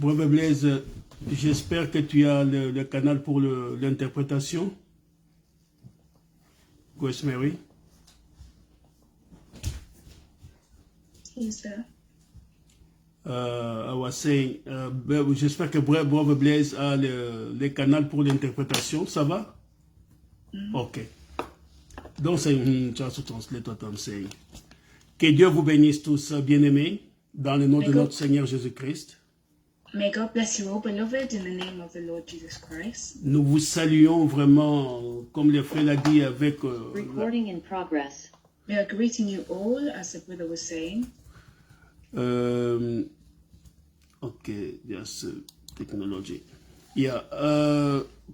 Brother Blaise, j'espère que tu as le canal pour l'interprétation. Grace Mary. Who's there? I was saying, j'espère que Brother Blaise a le canal pour l'interprétation. Ça va? Ok. Donc, c'est just to translate what I'm saying. Que Dieu vous bénisse tous, bien-aimés, dans le nom de notre Seigneur Jésus-Christ. May God bless you all, beloved, in the name of the Lord Jesus Christ. Nous vous saluons vraiment, comme le frère l'a dit, avec... Recording in progress. We are greeting you all, as the brother was saying. Ok, yes, technology. Yeah,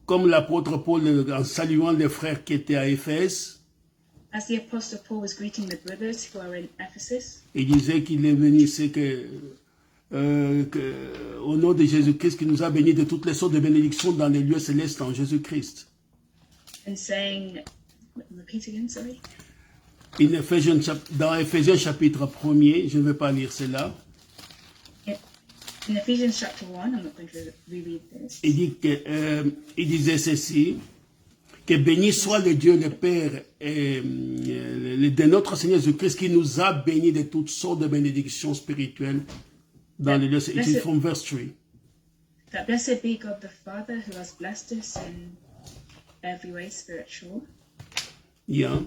comme l'apôtre Paul, en saluant les frères qui étaient à Éphèse, As the Apostle Paul was greeting the brothers who are in Ephesus, il disait qu'il est venu, c'est au nom de Jésus-Christ, qui nous a bénis de toutes les sortes de bénédictions dans les lieux célestes en Jésus-Christ. and saying, repeat again, sorry. Dans Éphésiens chapitre 1er, je ne vais pas lire cela, In Ephesians chapter 1, I'm not going to reread this. il disait ceci, que béni soit le Dieu, le Père de notre Seigneur Jésus-Christ, qui nous a bénis de toutes sortes de bénédictions spirituelles dans les lieux. It is from verse 3. That blessed be God the Father, who has blessed us in every way spiritual, Yeah.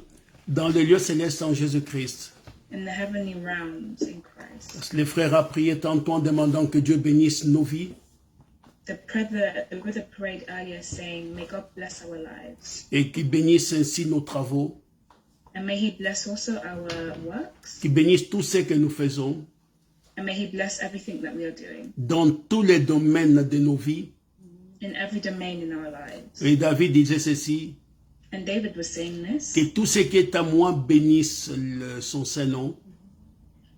Dans les lieux célestes en Jésus-Christ. in the heavenly realms in Christ. Parce que les frères a prié tantôt en demandant que Dieu bénisse nos vies. The brother prayed earlier saying, may God bless our lives. Et qu'il bénisse ainsi nos travaux. And may he bless also our works. Qu'il bénisse tout ce que nous faisons. And may he bless everything that we are doing. Dans tous les domaines de nos vies. In every domain in our lives. Et David disait ceci. And David was saying this. Que tout ce qui est à moi bénisse son Saint-Nom.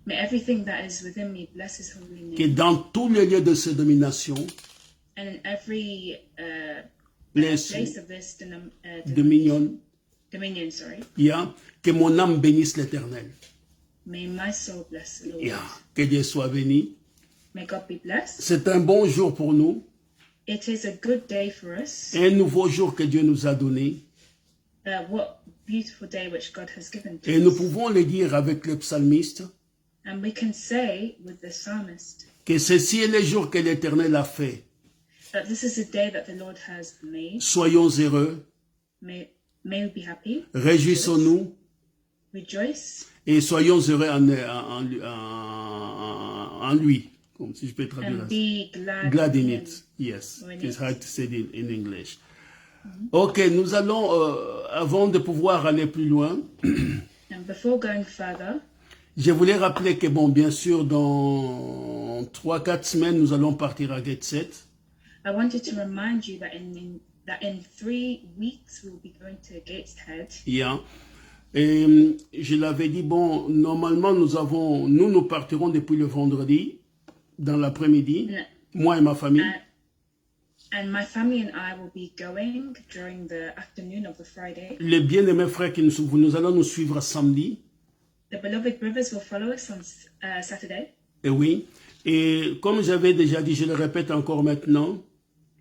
May everything that is within me bless his holy name. Que dans tous les lieux de sa domination. And in every place of this dominion. Sorry. Yeah. Que mon âme bénisse l'Éternel. May my soul bless the Lord. Yeah. Que Dieu soit béni. May God be blessed. C'est un bon jour pour nous. It is a good day for us. Un nouveau jour que Dieu nous a donné. What beautiful day which God has given to Et nous us. pouvons le dire avec le psalmiste. And we can say with the psalmist Que ceci est le jour que l'Éternel a fait. that this is a day that the Lord has made. Soyons heureux. May we be happy. Réjouissons-nous. Rejoice. Et soyons heureux en lui. Comme si je peux traduire. And be Glad in it. Yes. It's hard to say it in English. Ok, nous allons, avant de pouvoir aller plus loin, And before going further, je voulais rappeler que, bon, bien sûr, dans 3-4 semaines, nous allons partir à Gateshead. I wanted to remind you that in 3 weeks we will be going to Gateshead. Yeah. Et je l'avais dit, bon, normalement, nous partirons depuis le vendredi, dans l'après-midi, moi et ma famille. And my family and I will be going during the afternoon of the Friday. Les bien-aimés frères nous allons nous suivre samedi. The beloved brothers will follow us on Saturday. Et oui. Et comme j'avais déjà dit, je le répète encore maintenant.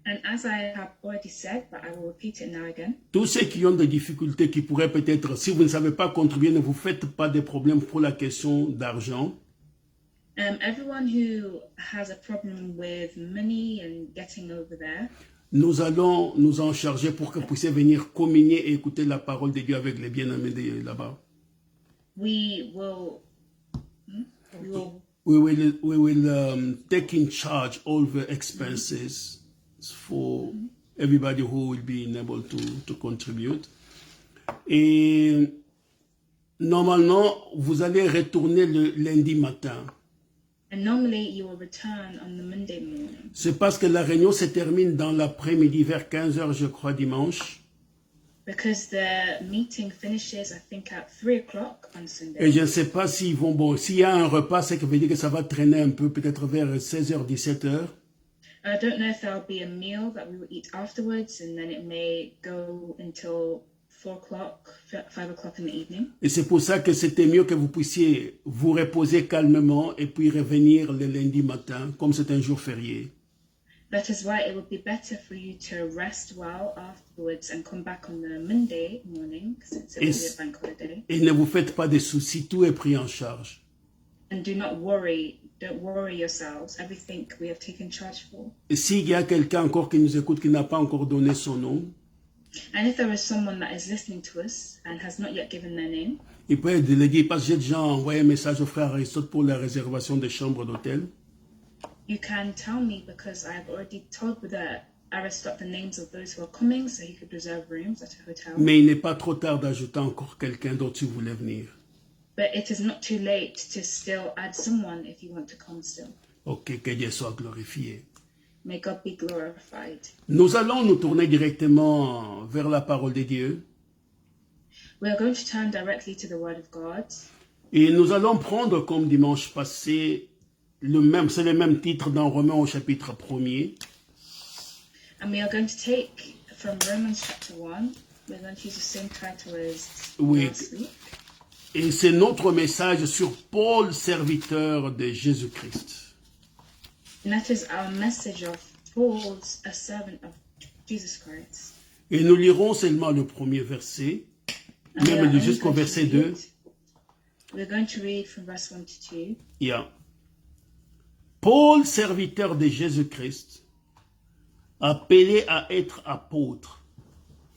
And as I have already said, but I will repeat it now again. Tous ceux qui ont des difficultés, qui pourraient peut-être, si vous ne savez pas contribuer, ne vous faites pas de problème pour la question d'argent. Everyone who has a problem with money and getting over there, nous allons nous en charger pour que vous puissiez venir communier et écouter la parole de Dieu avec les bien-aimés là-bas. we will We will take in charge all the expenses for everybody who will be able to contribute. Et normalement, vous allez retourner le lundi matin. and normally you will return on the Monday morning. C'est parce que la réunion se termine dans l'après-midi vers 15h, je crois, dimanche. Because the meeting finishes, I think, at 3 o'clock on Sunday. Et je ne sais pas s'ils vont, bon, s'il y a un repas, c'est que veut dire que ça va traîner un peu, peut-être vers 16h, 17h. I don't know if there'll be a meal that we will eat afterwards, and then it may go until 4 o'clock, 5 o'clock in the evening. Et c'est pour ça que c'était mieux que vous puissiez vous reposer calmement et puis revenir le lundi matin, comme c'est un jour férié. That is why it would be better for you to rest well afterwards and come back on the Monday morning, since it will be a bank holiday. Et ne vous faites pas de soucis, tout est pris en charge. And do not worry, don't worry yourselves. Everything we have taken charge for. Et s'il y a quelqu'un encore qui nous écoute qui n'a pas encore donné son nom, And if there is someone that is listening to us and has not yet given their name, il peut le dire parce que j'ai déjà envoyé un message au frère Aristote pour la réservation des chambres d'hôtel. you can tell me, because I have already told Brother Aristotle the names of those who are coming so he could reserve rooms at a hotel. Mais il n'est pas trop tard d'ajouter encore quelqu'un d'autre si vous voulez venir. But it is not too late to still add someone if you want to come still. Ok, que Dieu soit glorifié. May God be glorified. Nous allons nous tourner directement vers la parole de Dieu. We are going to turn directly to the Word of God. Et nous allons prendre comme dimanche passé, c'est le même titre dans Romains au chapitre 1er. And we are going to take from Romans chapter 1, we're going to use the same title as Oui. last week. Et c'est notre message sur Paul, serviteur de Jésus-Christ. And that is our message of Paul, a servant of Jesus Christ. Et nous lirons seulement le premier verset, And we are même only jusqu'au going to verset read- 2. We're going to read from verse 1 to 2. Il y a Paul, serviteur de Jésus-Christ, appelé à être apôtre,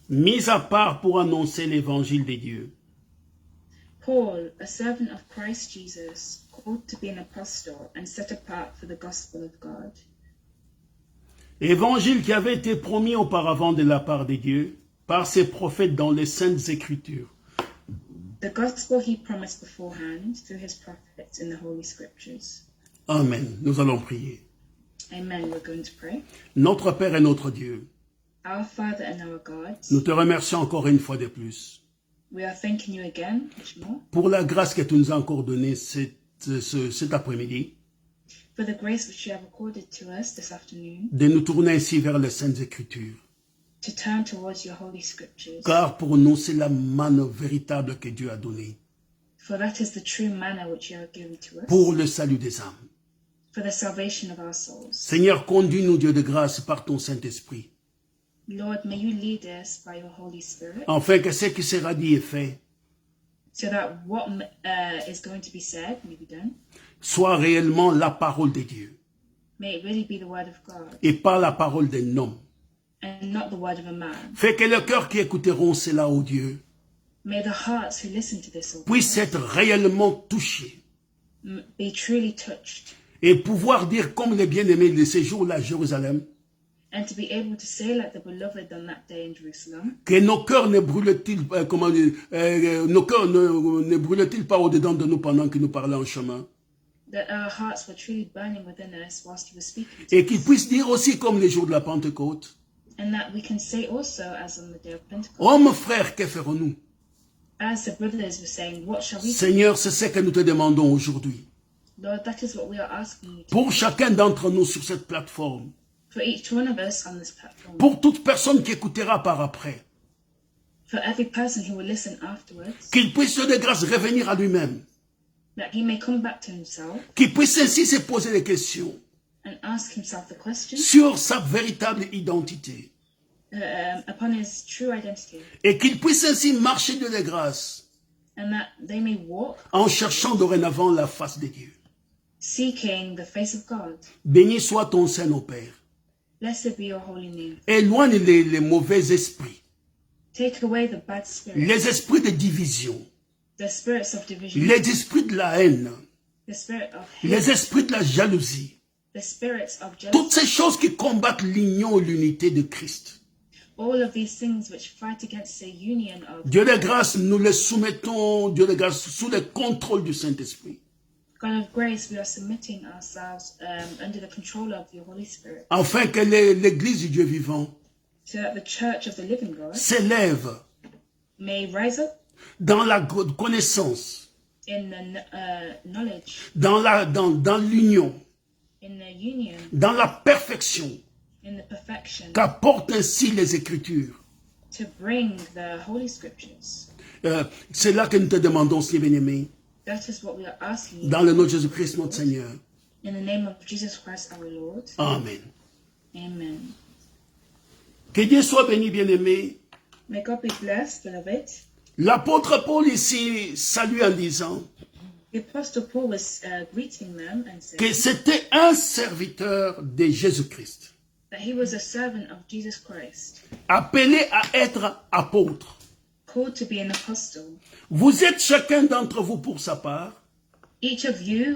mis à part pour annoncer l'évangile de Dieu. Paul, a servant of Christ Jesus, called to be an apostle and set apart for the gospel of God. Évangile qui avait été promis auparavant de la part de Dieu par ses prophètes dans les Saintes Écritures. The gospel he promised beforehand through his prophets in the Holy Scriptures. Amen. Nous allons prier. Amen. We're going to pray. Notre Père et notre Dieu, Our Father and our God, nous te remercions encore une fois de plus we are thanking you again, much more, pour la grâce que tu nous as encore donnée cet après-midi, for the grace which you have accorded to us this afternoon de nous tourner ainsi vers les Saintes Écritures. to turn towards your Holy Scriptures. Car pour nous, c'est la manne véritable que Dieu a donnée For that is the true manna which you have given to us, pour le salut des âmes. for the salvation of our souls. Seigneur, conduis-nous, Dieu de grâce, par ton Saint-Esprit, Lord, may you lead us by your Holy Spirit, afin que ce qui sera dit et fait so that what is going to be said may be done. soit réellement la parole de Dieu May it really be the word of God et pas la parole d'un homme. and not the word of a man. Fais que le cœur qui écouteront cela, ô Dieu, May the hearts who listen to this puissent être réellement touchés be truly touched, et pouvoir dire comme les bien-aimés de ces jours-là à Jérusalem, and to be able to say like the beloved on that day in Jerusalem, que nos cœurs ne brûlent-ils nos cœurs ne brûlent-ils pas au-dedans de nous pendant que nous parlons en chemin, that our hearts were truly burning within us whilst you were speaking to et qu'ils us, puissent dire aussi comme les jours de la Pentecôte, and that we can say also as on the day of Pentecost, hommes frères, que ferons-nous? as the brothers were saying, what shall we do? Seigneur, c'est ce que nous te demandons aujourd'hui. Lord, that is what we are asking you to Pour chacun d'entre nous sur cette plateforme, for each one of us on this platform, pour toute personne qui écoutera par après, for every person who will listen afterwards, qu'il puisse de grâce revenir à lui-même, that he may come back to himself qu'il puisse ainsi se poser des questions and ask himself the question sur sa véritable identité, upon his true identity, et qu'il puisse ainsi marcher de grâce and that they may walk en cherchant dorénavant la face de Dieu. seeking the face of God. Béni soit ton Saint, Père. Blessed be your holy name. Éloigne les mauvais esprits, Take away the bad spirits, les esprits de division, the spirits of division, les esprits de la haine, the spirit of hate, les esprits de la jalousie, the spirits of toutes jealousy, ces choses qui combattent l'union et l'unité de Christ. all of these things which fight against the union of Dieu de grâce, nous les soumettons, Dieu de grâce, sous le contrôle du Saint-Esprit, God of grace. We are submitting ourselves under the control of your Holy Spirit, afin que l'Église du Dieu vivant so that the church of the living God s'élève may rise up dans la connaissance, in the knowledge, dans l'union, in the union, dans la perfection in the perfection, qu'apportent ainsi les Écritures. to bring the Holy Scriptures. C'est là que nous te demandons, Seigneur bien-aimé, That is what we are asking you dans le nom de Jésus-Christ, notre Seigneur. in the name of Jesus Christ our Lord. Amen. Amen. Que Dieu soit béni, bien-aimé. May God be blessed, beloved. L'apôtre Paul ici salue en disant The Apostle Paul was greeting them and que saying c'était un serviteur de Jésus-Christ, that he was a servant of Jesus Christ, appelé à être apôtre. called to be an apostle. Vous êtes chacun d'entre vous pour sa part. Each of you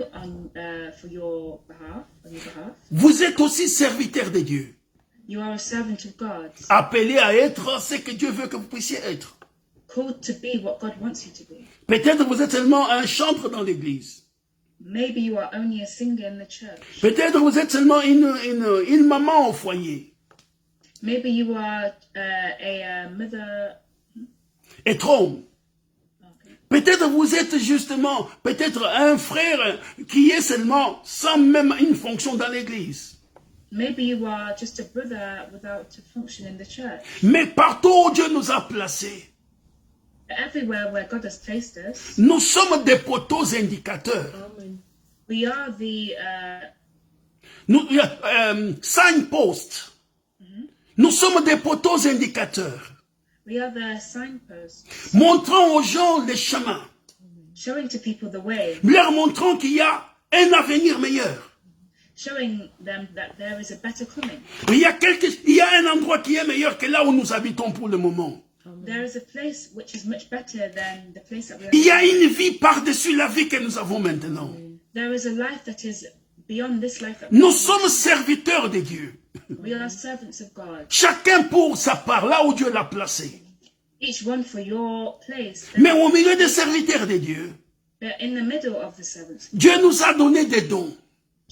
for your behalf, on your behalf, Vous êtes aussi serviteur de Dieu, you are a servant of God, appelé à être ce que Dieu veut que vous puissiez être. called to be what God wants you to be. Peut-être vous êtes seulement un chantre dans l'église. Maybe you are only a singer in the church. Peut-être vous êtes seulement une maman au foyer. Maybe you are a mother. Être homme. Okay. Peut-être vous êtes justement, peut-être un frère qui est seulement sans même une fonction dans l'église. Maybe you are just a brother without a function in the church. Mais partout où Dieu nous a placés, Everywhere where God has placed us, nous sommes des poteaux indicateurs. we are the Nous, signposts. Nous sommes des poteaux indicateurs, signposts, montrant aux gens les chemins, showing to people the way, leur montrant qu'il y a un avenir meilleur. showing them that there is a better coming. Il y a un endroit qui est meilleur que là où nous habitons pour le moment. There is a place which is much better than the place that we are. Il y a une vie par-dessus la vie que nous avons maintenant. There is a life that is beyond this life that we Nous have. sommes serviteurs de Dieu. We are servants of God. Chacun pour sa part, là où Dieu l'a placé. Each one for your place. Mais au milieu des serviteurs de Dieu, But in the middle of the servants, Dieu nous a donné des dons.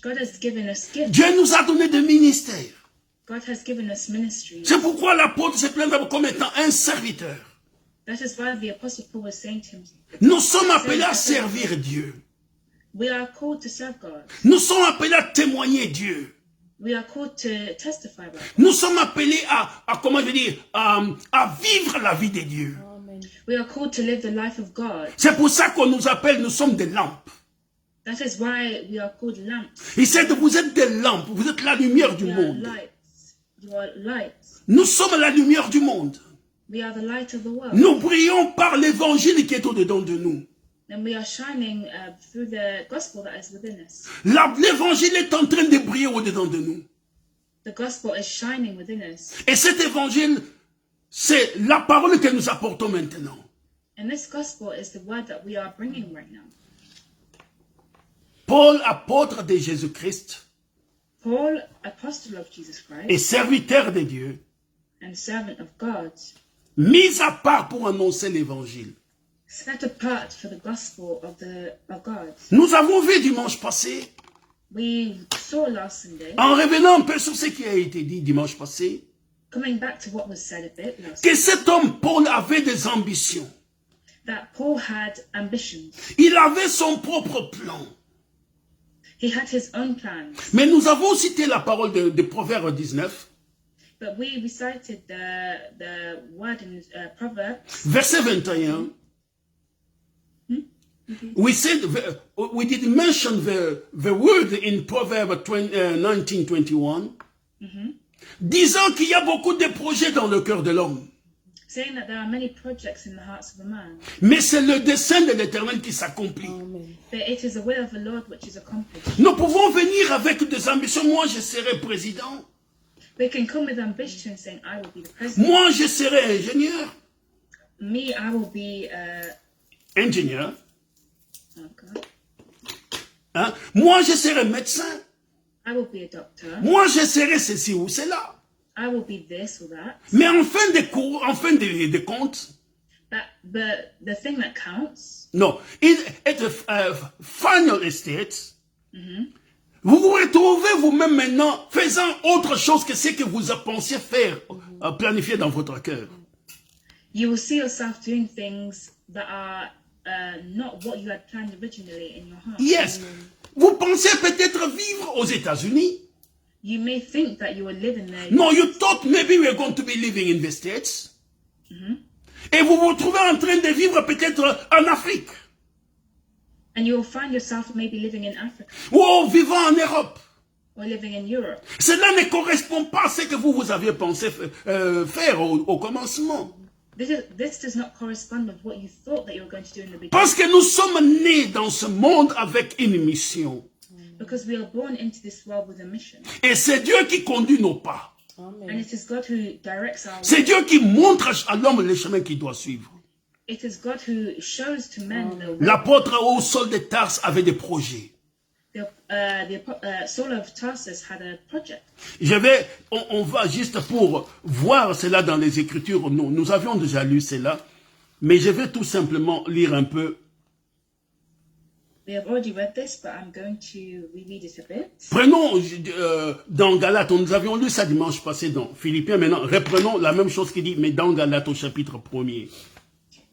God has given us gifts. Dieu nous a donné des ministères. God has given us ministries. C'est pourquoi l'apôtre se plaint comme étant un serviteur. That is why the Apostle Paul was saying to him, Nous sommes appelés à servir Dieu. we are called to serve God. Nous sommes appelés à témoigner Dieu. We are called to testify about God. Nous sommes appelés comment je veux dire, à vivre la vie de Dieu. We are called to live the life of God. C'est pour ça qu'on nous appelle, nous sommes des lampes. That is why we are called lamps. Il sait que vous êtes des lampes, vous êtes la lumière du We are monde. lights. You are lights. Nous sommes la lumière du monde. We are the light of the world. Nous brillons par l'évangile qui est au-dedans de nous. And we are shining through the gospel that is within us. L'évangile est en train de briller au-dedans de nous. The gospel is shining within us. Et cet évangile, c'est la parole que nous apportons maintenant. And this gospel is the word that we are bringing right now. Paul, apôtre de Jésus-Christ Paul, apostle of Jesus Christ et serviteur de Dieu, and servant of God, mis à part pour annoncer l'évangile. set apart for the gospel of God. Nous avons vu dimanche passé, We saw last Sunday, en revenant un peu sur ce qui a été dit dimanche passé, coming back to what was said a bit last que cet homme Paul avait des ambitions. that Paul had ambitions. Il avait son propre plan. He had his own plans. Mais nous avons cité la parole de Proverbe 19, But we recited the word in Proverbs. verset 21. We did mention the word in Proverbs 19:21, disant qu'il y a beaucoup de projets dans le cœur de l'homme. Saying that there are many projects in the hearts of a man, Mais c'est le dessein de l'Éternel qui s'accomplit. but it is the will of the Lord which is accomplished. Nous pouvons venir avec des ambitions. Moi, je serai président. We can come with ambition saying, I will be the president. Moi, je serai ingénieur. Me, I will be Ingénieur. God. Hein? Moi, je serai médecin. I will be a doctor. Moi, je serai ceci ou cela. I will be this or that. Mais en fin de compte, But the thing that counts, non, être final state, vous vous retrouvez vous-même maintenant faisant autre chose que ce que vous pensiez faire, planifier dans votre cœur. you will see yourself doing things that are not what you had planned originally in your heart. Yes. Vous pensez peut-être vivre aux États-Unis. You may think that you will live in there. No, you thought maybe we're going to be living in the States. Et vous vous retrouvez en train de vivre peut-être en Afrique. And you will find yourself maybe living in Africa Ou vivant en Europe. or living in Europe. Cela ne correspond pas à ce que vous aviez pensé faire au commencement. This does not correspond with what you thought that you were going to do in the beginning. Parce que nous sommes nés dans ce monde avec une mission. Because we are born into this world with a mission. Et c'est Dieu qui conduit nos pas. And it is God who directs our C'est way. Dieu qui montre à l'homme le chemin qu'il doit suivre. It is God who shows to men the way. L'apôtre au Saul de Tarse avait des projets. Saul of Tarsus had a project. On va juste pour voir cela dans les Écritures. Nous avions déjà lu cela, mais je vais tout simplement lire un peu. We have already read this, but I'm going to reread it a bit. Prenons dans Galates, nous avions lu ça dimanche passé dans Philippiens. Maintenant, reprenons la même chose qu'il dit, mais dans Galates au chapitre 1er.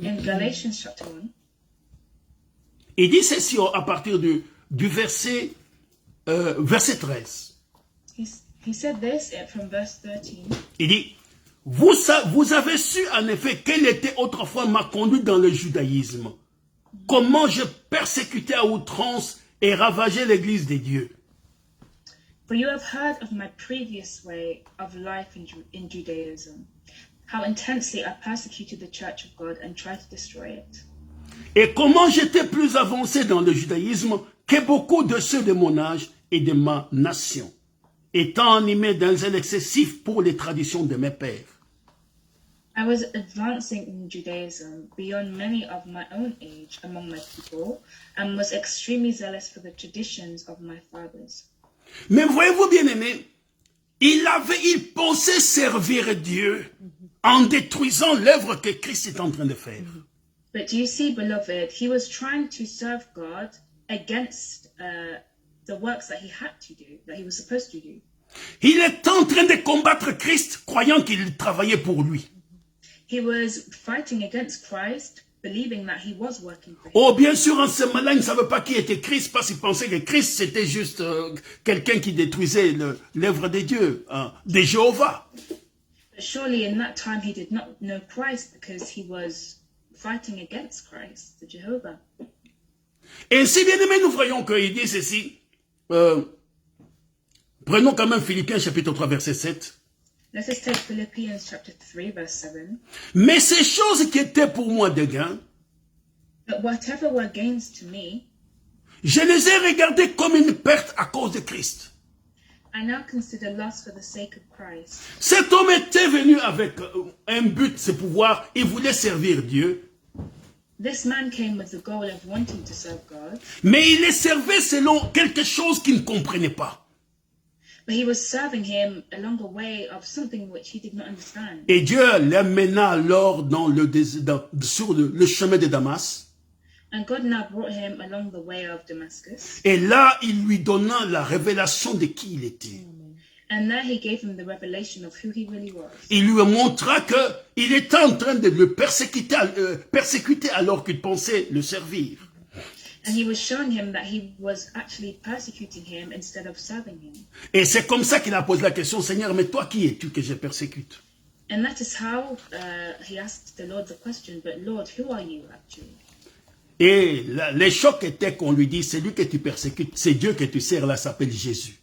In Galatians chapter 1, Il dit ceci à partir du verset 13. he said this from verse 13. Il dit, vous avez su en effet quelle était autrefois ma conduite dans le judaïsme. Comment je persécutais à outrance et ravageais l'église des dieux. For you have heard of my previous way of life in Judaism, how intensely I persecuted the church of God and tried to destroy it. Et comment j'étais plus avancé dans le judaïsme que beaucoup de ceux de mon âge et de ma nation, étant animé d'un zèle excessif pour les traditions de mes pères. I was advancing in Judaism beyond many of my own age among my people, and was extremely zealous for the traditions of my fathers. Mais voyez-vous bien aimé, il pensait servir Dieu en détruisant l'œuvre que Christ est en train de faire. But do you see, beloved, he was trying to serve God against the works that he had to do, that he was supposed to do. Il est en train de combattre Christ, croyant qu'il travaillait pour lui. He was fighting against Christ, believing that he was working for him. Oh, bien sûr, en ce moment-là, il ne savait pas qui était Christ, parce qu'il pensait que Christ, c'était juste quelqu'un qui détruisait l'œuvre de Dieu, de Jéhovah. But surely in that time he did not know Christ because he was fighting against Christ, the Jehovah. Et si bien aimé, nous voyons qu'il dit ceci. Prenons quand même Philippiens chapitre 3, verset 7. Let us take Philippians chapter 3, verse 7. Mais ces choses qui étaient pour moi des gains, But whatever were gains to me, je les ai regardées comme une perte à cause de Christ. I now consider loss for the sake of Christ. Cet homme était venu avec un but, c'est pouvoir, il voulait servir Dieu, This man came with the goal of wanting to serve God, mais il les servait selon quelque chose qu'il ne comprenait pas. but he was serving him along a way of something which he did not understand. Et Dieu l'amena alors sur le chemin de Damas. And God now brought him along the way of Damascus. Et là, il lui donna la révélation de qui il était. And there he gave him the revelation of who he really was. Il lui montra qu'il était en train de le persécuter alors qu'il pensait le servir. And he was showing him that he was actually persecuting him instead of serving him. Et c'est comme ça qu'il a posé la question, Seigneur, mais toi, qui es-tu que je persécute? And that is how he asked the Lord the question, but Lord, who are you actually? Et le choc était qu'on lui dit, c'est lui que tu persécutes, c'est Dieu que tu sers, là s'appelle Jésus.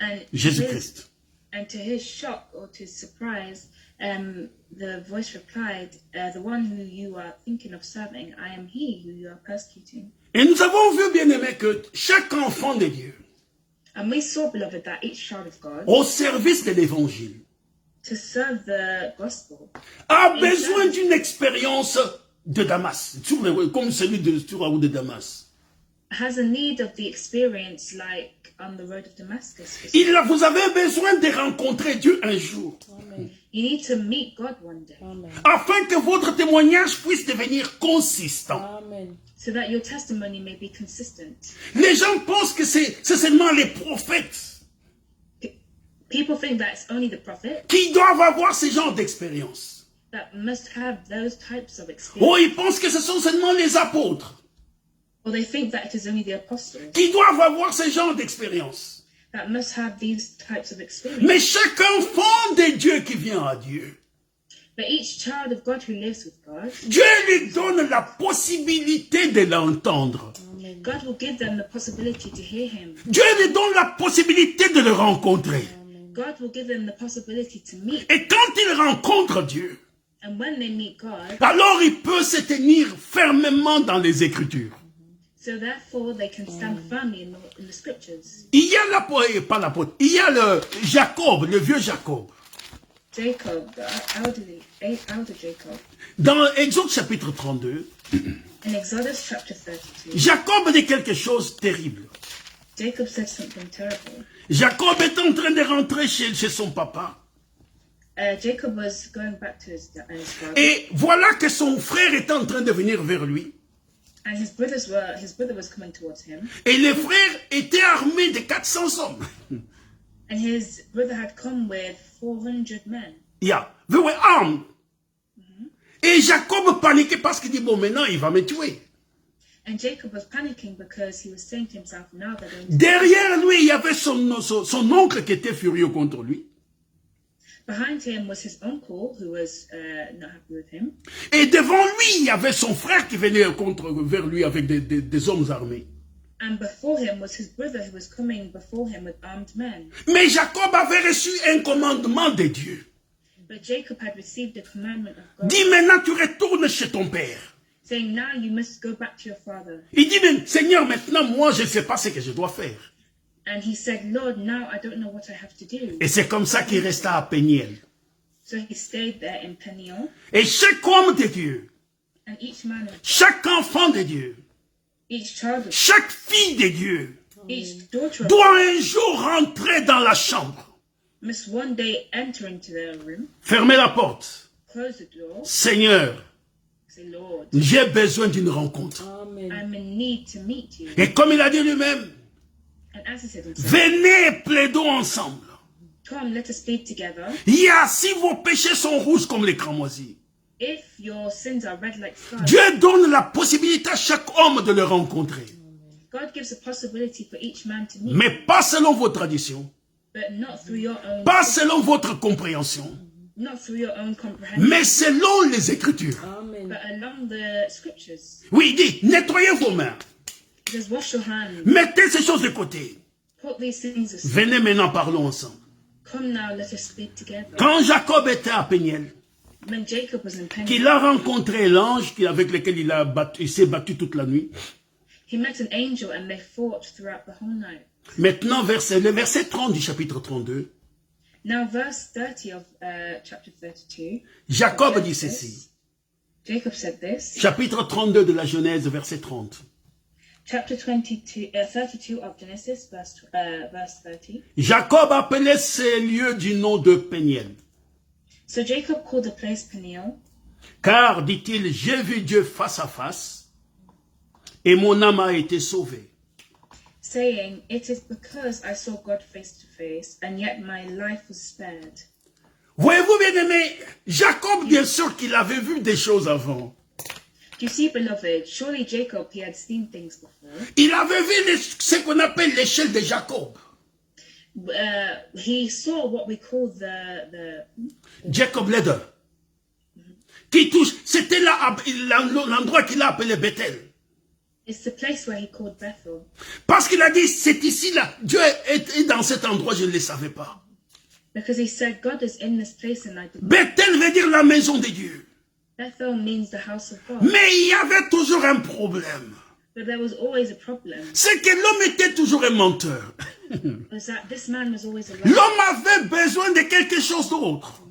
And Jésus-Christ. And to his shock or to his surprise, the voice replied, the one who you are thinking of serving, I am he who you are persecuting. Et nous avons vu, bien aimé, que chaque enfant de Dieu, And we saw, beloved, that each child of God, au service de l'évangile, to serve the gospel, a besoin d'une expérience de Damas, comme celui sur la route de Damas. has a need of the experience like on the road of Damascus. Vous avez besoin de rencontrer Dieu un jour, You need to meet God one day afin que votre témoignage puisse devenir consistant. Amen. so that your testimony may be consistent. Les gens pensent que c'est seulement les prophètes People think that it's only the prophet qui doivent avoir ce genre d'expérience. that must have those types of experience. Oh, ils pensent que ce sont seulement les apôtres Or they think that it is only the apostles qui doivent avoir ce genre d'expérience. that must have these types of experience. Mais chaque enfant de Dieu qui vient à Dieu, But each child of God who lives with God, Dieu lui donne la possibilité de l'entendre. God will give them the possibility to hear him. Dieu lui donne la possibilité de le rencontrer. God will give them the possibility to meet. Et quand il rencontre Dieu, And when they meet God, alors il peut se tenir fermement dans les Écritures. so therefore they can stand firmly in the scriptures. Il y a l'apôtre, pas l'apôtre, il y a le Jacob, le vieux Jacob. Jacob, the elder Jacob, Dans Exode chapitre 32, in Exodus chapter 32, Jacob dit quelque chose de terrible. Jacob said something terrible. Jacob est en train de rentrer chez son papa. Jacob was going back to his father, Et voilà que son frère est en train de venir vers lui. and his brother was coming towards him, Et les frères étaient armés de 400 hommes. and his brother had come with 400 men. Yeah, they were armed. Et Jacob paniquait parce qu'il dit, bon, maintenant, il va me tuer. And Jacob was panicking because he was saying to himself, now they're going to... Derrière lui, il y avait son oncle qui était furieux contre lui. Behind him was his uncle, who was not happy with him. Et devant lui, il y avait son frère qui venait vers lui avec des hommes armés. And before him was his brother, who was coming before him with armed men. Mais Jacob avait reçu un commandement de Dieu. But Jacob had received the commandment of God, Dis maintenant, tu retournes chez ton père. saying, now you must go back to your father. Il dit, mais Seigneur, maintenant, moi, je ne sais pas ce que je dois faire. And he said, Lord, now I don't know what I have to do. Et c'est comme ça qu'il resta à Péniel. So he stayed there in Peniel, Et chaque homme de Dieu, and each man, chaque enfant de Dieu, each child, chaque fille de Dieu each daughter of doit un jour rentrer dans la chambre, must one day enter into their room, fermer la porte. close the door, Seigneur, say, Lord, j'ai besoin d'une rencontre. I'm in need to meet you. Et comme il a dit lui-même, And as he said himself, venez, plaidons ensemble. come, let us speak together. Si vos péchés sont rouges comme les cramoisis, If your sins are red like scarlet, Dieu donne la possibilité à chaque homme de le rencontrer. God gives a possibility for each man to meet, Mais pas selon vos traditions, but not through your own, pas selon votre compréhension, not through your own comprehension, mais selon les Écritures. but along the scriptures. Oui, il dit, nettoyez vos mains, He says, wash your hands, mettez ces choses de côté. put these things aside. Venez maintenant, parlons ensemble. Come now, let us speak together. Quand Jacob était à Péniel, When Jacob was in Peniel, qu'il a rencontré l'ange avec lequel il s'est battu toute la nuit. he met an angel and they fought throughout the whole night. Maintenant, le verset 30 du chapitre 32, Now, verse 30 of chapter 32, Jacob dit ceci. Jacob said this. Chapitre 32 de la Genèse, verset 30. Chapter 32 of Genesis, verse 30. Jacob appelait ces lieux du nom de Péniel. So Jacob called the place Peniel, Car, dit-il, j'ai vu Dieu face à face, et mon âme a été sauvée. saying, it is because I saw God face to face, and yet my life was spared. Voyez-vous, bien-aimé, Jacob, bien sûr qu'il avait vu des choses avant. Do you see, beloved? Surely Jacob, he had seen things before. Il avait vu ce qu'on appelle l'échelle de Jacob. He saw what we call the Jacob Ladder. Qui touche, c'était là l'endroit qu'il a appelé Bethel. it's the place where he called Bethel. Parce qu'il a dit, c'est ici là, Dieu est dans cet endroit, je ne le savais pas. Because he said, God is in this place and I did not. Bethel veut dire la maison de Dieu. Bethel means the house of God. Mais il y avait toujours un problème. But there was always a problem. C'est que l'homme était toujours un menteur. Was that this man was always a liar. L'homme avait besoin de quelque chose d'autre.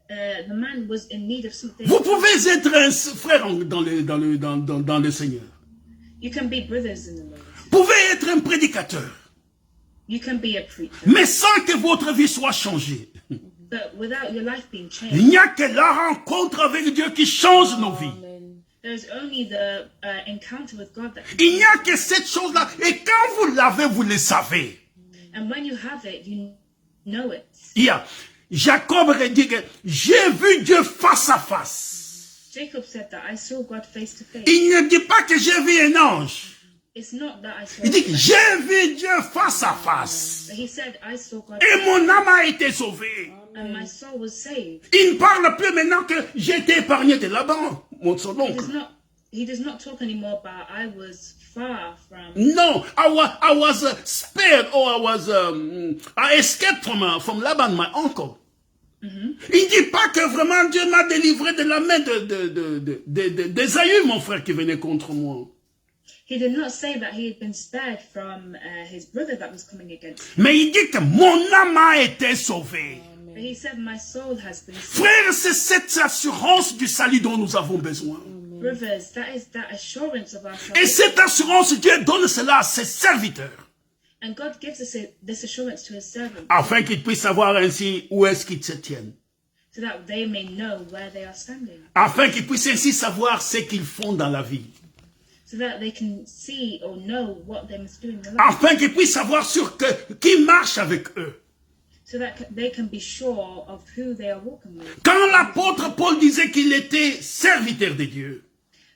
The man was in need of something. Vous pouvez être un frère dans le Seigneur. You can be brothers in the Lord. Vous pouvez être un prédicateur. You can be a preacher. Mais sans que votre vie soit changée. But without your life being Il changed, n'y a que la rencontre avec Dieu qui change nos vies. there's only the encounter with God that can Il n'y a que cette chose-là. Et quand vous l'avez, vous le savez. and when you have it, you know it. Il y a Jacob dit que j'ai vu Dieu face à face. Jacob said that I saw God face to face. Il ne dit pas que j'ai vu un ange. It's not that I saw Il dit God, que j'ai vu Dieu face à face. but he said I saw God Et mon âme a été sauvée. and my soul was saved. Il ne parle plus maintenant que j'ai été épargné de Laban, son It oncle. is not he does not talk anymore about I was far from. No, I was spared, or I escaped from Laban, my uncle. Il dit pas que vraiment Dieu m'a délivré de la main d'Ésaü, mon frère, qui venait contre moi. He did not say that he had been spared from his brother that was coming against him. Mais il dit que mon âme a été sauvée. But he said, my soul has been saved. Frère, c'est cette assurance du salut dont nous avons besoin. Brothers, that is that assurance of our Et salvation. cette assurance, Dieu donne cela à ses serviteurs, And God gives us this assurance to his servants afin qu'ils puissent savoir ainsi où est-ce qu'ils se tiennent. so that they may know where they are standing. Afin qu'ils puissent ainsi savoir ce qu'ils font dans la vie. So that they can see or know what they must do in their life. Afin qu'ils puissent savoir sur qui marche avec eux. So that they can be sure of who they are walking with. Quand l'apôtre Paul disait qu'il était serviteur de Dieu,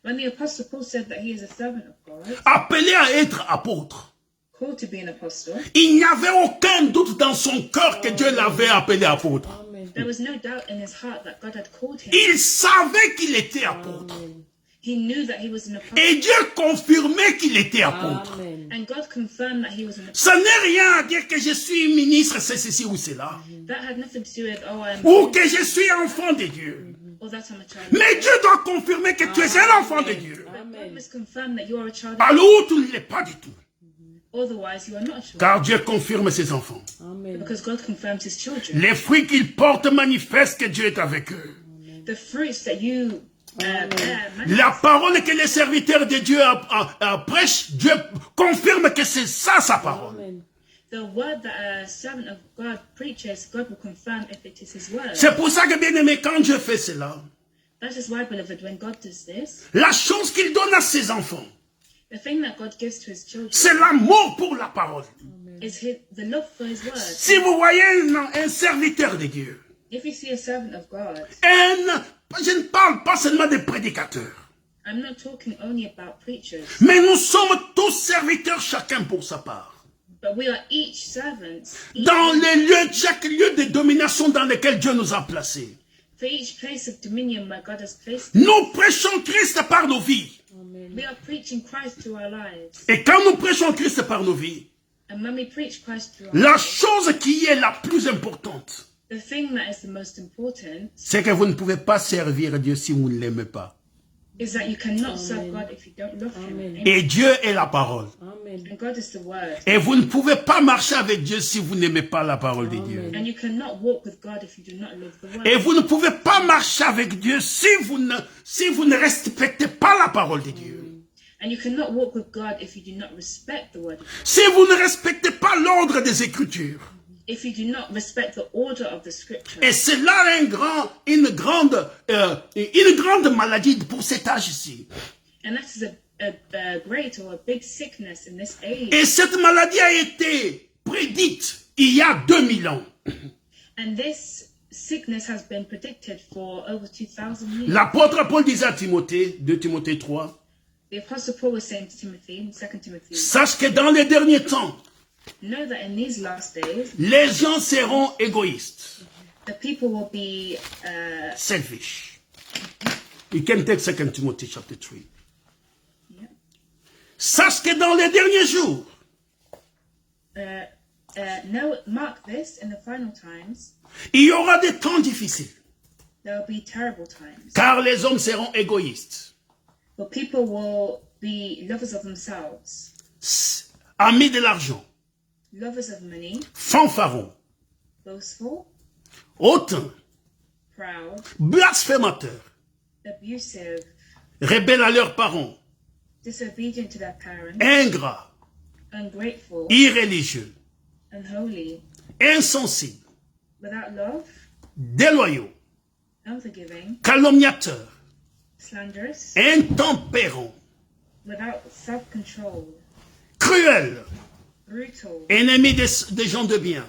When the Apostle Paul said that he is a servant of God, appelé à être apôtre, called to be an apostle, il n'y avait aucun doute dans son cœur que Dieu l'avait appelé apôtre. there was no doubt in his heart that God had called him. Il savait qu'il était apôtre. He knew that he was an apostle. Et Dieu confirmait qu'il était apôtre. And God confirmed that he was an apostle. Ça n'est rien à dire que je suis ministre, c'est ceci ou cela. That had nothing to do with, oh, I'm, Ou que je suis enfant de Dieu. or that I'm a child. Mais Dieu doit confirmer que tu es un enfant de Dieu. But God must confirm that you are a child of Alors tu ne l'es pas du tout. God. Otherwise, you are not a child. Car Dieu confirme ses enfants. Because God confirms his children. Les fruits qu'ils portent manifestent que Dieu est avec eux. The fruits that you bear, La parole que les serviteurs de Dieu prêchent, Dieu confirme que c'est ça sa parole. the word that a servant of God preaches, God will confirm if it is his word. C'est pour ça que, bien aimé, quand Dieu fait cela, That is why, beloved, when God does this, la chose qu'il donne à ses enfants, the thing that God gives to his children c'est l'amour pour la parole. is the love for his word. Si vous voyez un serviteur de Dieu, If you see a servant of God, je ne parle pas seulement des prédicateurs, I'm not talking only about preachers, mais nous sommes tous serviteurs, chacun pour sa part. but we are each servants Dans les lieux, chaque lieu de domination dans lequel Dieu nous a placés. for each place of dominion where God has placed us. Nous prêchons Christ par nos vies. We are preaching Christ through our lives. Et quand nous prêchons Christ par nos vies, And when we preach Christ through our la lives, chose qui est la plus importante, the thing that is the most important c'est que vous ne pouvez pas servir Dieu si vous ne l'aimez pas. is that you cannot serve God if you don't love him. Et Dieu est la parole. And God is the word. Et vous ne pouvez pas marcher avec Dieu si vous n'aimez pas la parole de Dieu. And you cannot walk with God if you do not love the word. Et vous ne pouvez pas marcher avec Dieu si vous ne respectez pas la parole de Dieu. And you cannot walk with God if you do not respect the word of God. Si vous ne respectez pas l'ordre des Écritures. If you do not respect the order of the scripture. Et c'est là une grande maladie pour cet âge-ci. And that is a great or a big sickness in this age. Et cette maladie a été prédite il y a 2000 ans. And this sickness has been predicted for over 2,000 years. L'apôtre Paul disait à Timothée, 2 Timothée 3, The Apostle Paul was saying to Timothy in 2 Timothy, sache que dans les derniers temps, know that in these last days, les gens seront égoïstes, the people will be selfish. You can take 2 Timothy chapter 3. Sache que dans les derniers jours, mark this, in the final times, il y aura des temps difficiles, there will be terrible times. car les hommes seront égoïstes, But people will be lovers of themselves, amis de l'argent, lovers of money, fanfarons, boastful, hautains, proud, blasphémateurs, abusive, rebelles à leurs parents, disobedient to their parents, ingrats, ungrateful, irréligieux, unholy, insensibles, without love, déloyaux, unforgiving, calomniateurs, slanderous, intempérants, without self-control, cruels, brutal, ennemis des gens de bien,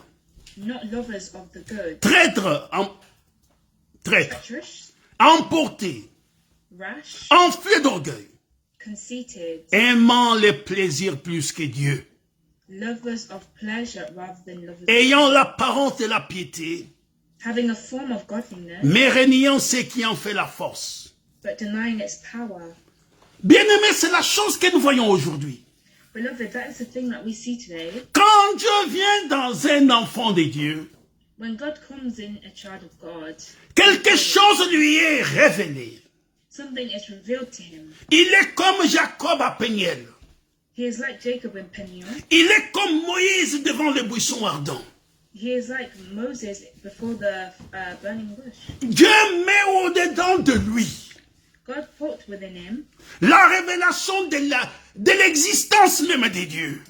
not lovers of the good, traîtres, treacherous, emportés, rash, enflés d'orgueil, conceited, aimant les plaisirs plus que Dieu, lovers of pleasure rather than lovers of ayant l'apparence de la piété, having a form of godliness, mais reniant ce qui en fait la force. but denying its power. Bien-aimé, c'est la chose que nous voyons aujourd'hui. Beloved, that is the thing that we see today. Quand Dieu vient dans un enfant de Dieu, When God comes in a child of God, quelque chose lui est révélé. something is revealed to him. Il est comme Jacob à Peniel. He is like Jacob in Peniel. Il est comme Moïse devant le buisson ardent. He is like Moses before the burning bush. Dieu met au-dedans de lui God put within him la révélation de l'existence même de Dieu.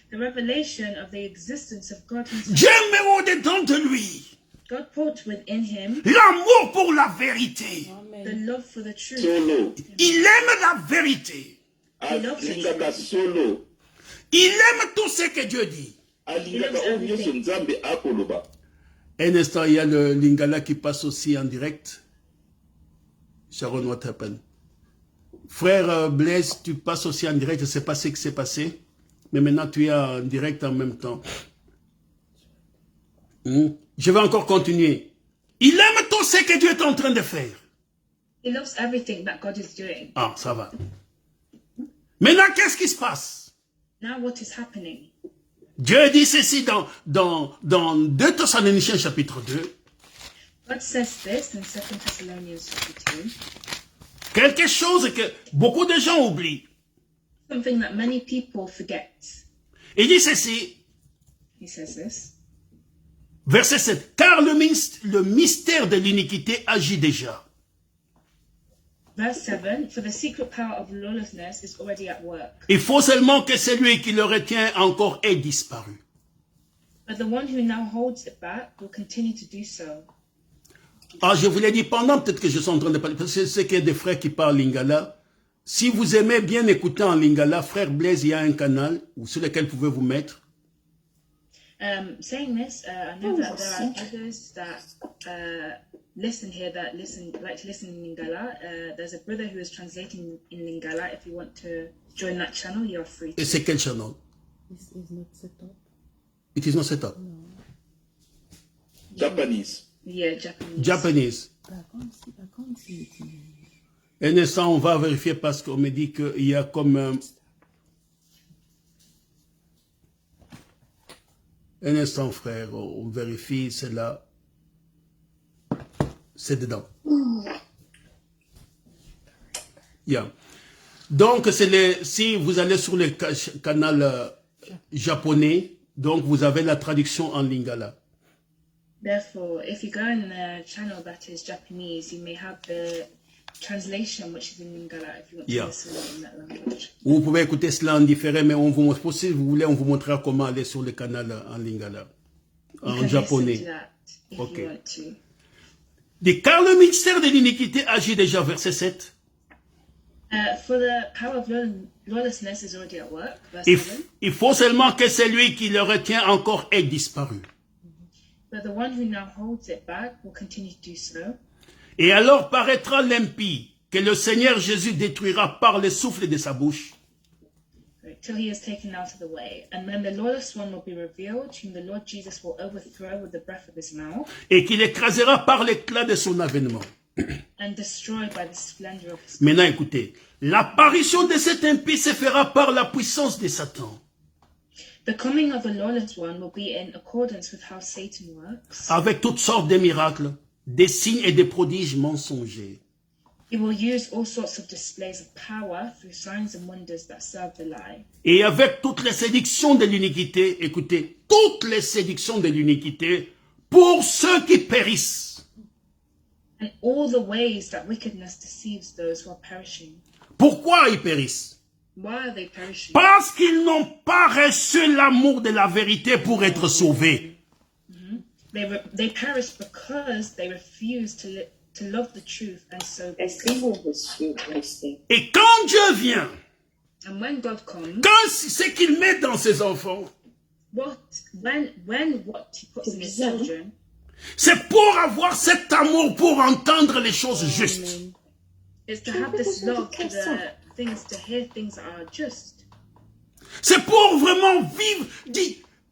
the revelation of the existence of God himself. Dieu met au-dedans de lui God put within him l'amour pour la vérité. the love for the truth. Solo. Il aime la vérité. Alingaka solo. Il aime tout ce que Dieu dit. Alingaka oyo nyonso Nzambe akoloba. Un instant, il y a le Lingala qui passe aussi en direct. Sharon, what happened? Frère Blaise, tu passes aussi en direct. Je ne sais pas ce qui s'est passé. Mais maintenant, tu es en direct en même temps. Je vais encore continuer. Il aime tout ce que Dieu est en train de faire. He loves everything that God is doing. Ah, ça va. Maintenant, qu'est-ce qui se passe? Now what is happening? Dieu dit ceci dans 2 Thessaloniciens chapitre 2. God says this in 2 Thessalonians chapter 2. Quelque chose que beaucoup de gens oublient. Something that many people forget. Il dit ceci, He says this. verset 7. Car le mystère de l'iniquité agit déjà. Verse 7, for the secret power of lawlessness is already at work. Il faut seulement que celui qui le retient encore ait disparu. But the one who now holds it back will continue to do so. Ah, je vous l'ai dit pendant, peut-être que je suis en train de parler, parce que c'est qu'il y a des frères qui parlent lingala. Si vous aimez bien écouter en lingala, frère Blaise, il y a un canal sur lequel vous pouvez vous mettre. Saying this, I know that there are others that listen here that like to listen in Lingala. There's a brother who is translating in Lingala. If you want to join that channel, you're free to. Et c'est quel channel? This is not set up. It is not set up. Japanese. Yeah, Japanese. Japanese. I can't see it. Un instant, on va vérifier parce qu'on me dit qu'il y a comme... Un instant, frère, on vérifie, c'est là. C'est dedans. Yeah. Donc, si vous allez sur le canal japonais, donc vous avez la traduction en lingala. Therefore, if you go in the channel that is Japanese, you may have the translation which is in Lingala if you want to listen in that language. Vous pouvez écouter cela en différé, mais on vous montre, si vous voulez, on vous montrera comment aller sur le canal en lingala, en japonais. Ok. Car le mystère de l'iniquité agit déjà, verset 7. For the power of lawlessness is already at work. Verse 7. Il faut seulement que celui qui le retient encore ait disparu. But the one who now holds it back will continue to do so. Et alors paraîtra l'impie que le Seigneur Jésus détruira par le souffle de sa bouche. Till he is taken out of the way. And then the lawless one will be revealed, whom the Lord Jesus will overthrow with the breath of his mouth. Et qu'il écrasera par l'éclat de son avènement. And destroyed by the splendor of his. Maintenant écoutez, l'apparition de cet impie se fera par la puissance de Satan. The coming of the lawless one will be in accordance with how Satan works. Avec toutes sortes de miracles, des signes et des prodiges mensongers. He will use all sorts of displays of power through signs and wonders that serve the lie. Et avec toutes les séductions de l'iniquité, écoutez, toutes les séductions de l'iniquité pour ceux qui périssent. And all the ways that wickedness deceives those who are perishing. Pourquoi ils périssent? Why are they perishing? Parce qu'ils n'ont pas reçu l'amour de la vérité pour être sauvés. They perish because they refuse to love the truth and so be saved. Et quand Dieu vient, And when God comes, quand ce qu'il met dans ses enfants, what he puts in his children, c'est pour avoir cet amour, pour entendre les choses justes. is to have this love for the things, to hear things that are just. C'est pour vraiment vivre.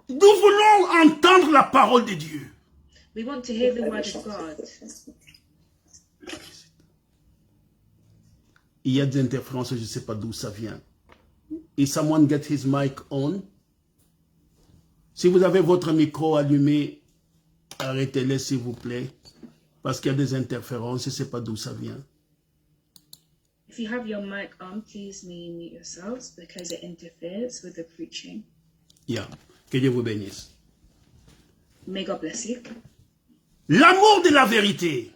Nous voulons entendre la parole de Dieu. We want to hear the word of God. Il y a des interférences, je ne sais pas d'où ça vient. Is someone get his mic on? Si vous avez votre micro allumé, arrêtez-le s'il vous plaît. Parce qu'il y a des interférences, je ne sais pas d'où ça vient. If you have your mic on, please mute yourselves because it interferes with the preaching. Yeah. Que Dieu vous bénisse. May God bless you. L'amour de la vérité.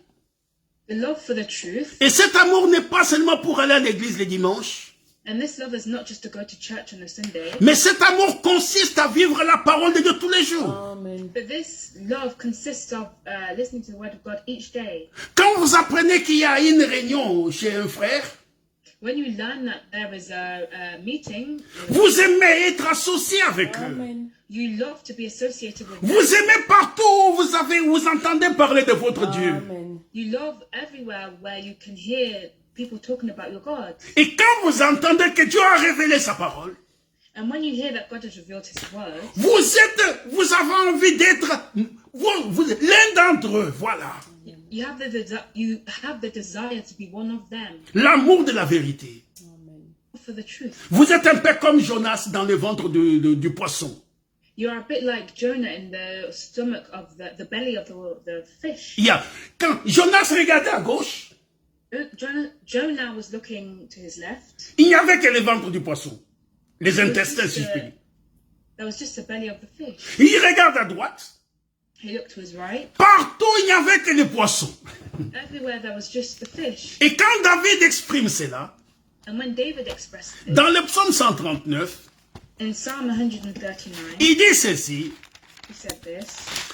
The love for the truth, Et cet amour n'est pas seulement pour aller à l'église les dimanches. and this love is not just to go to church on a Sunday, Mais cet amour consiste à vivre la parole de Dieu tous les jours. Amen. but this love consists of listening to the word of God each day. Quand vous apprenez qu'il y a une réunion chez un frère, When you learn that there is a meeting, vous aimez être associé avec eux. Amen. you love to be associated with them. Vous aimez partout où vous entendez parler de votre Dieu. Amen. You love everywhere where you can hear people talking about your God. Et quand vous entendez que Dieu a révélé sa parole, And when you hear that God has revealed His word, vous avez envie d'être l'un d'entre eux, voilà. you have the desire to be one of them L'amour de la vérité. Amen. for the truth. Vous êtes un peu comme Jonas dans le ventre du poisson. You are a bit like Jonah in the stomach of the belly of the fish. Quand Jonas regardait à gauche, Jonah was looking to his left. il n'y avait que le ventre du poisson. Les intestins, si je puis dire. That was just the belly of the fish. Il regarde à droite. He looked to his right. Partout, il n'y avait que le poisson. Everywhere there was just the fish. Et quand David exprime cela, And when David expressed this, dans le psaume 139, in Psalm 139, il dit ceci. he said this.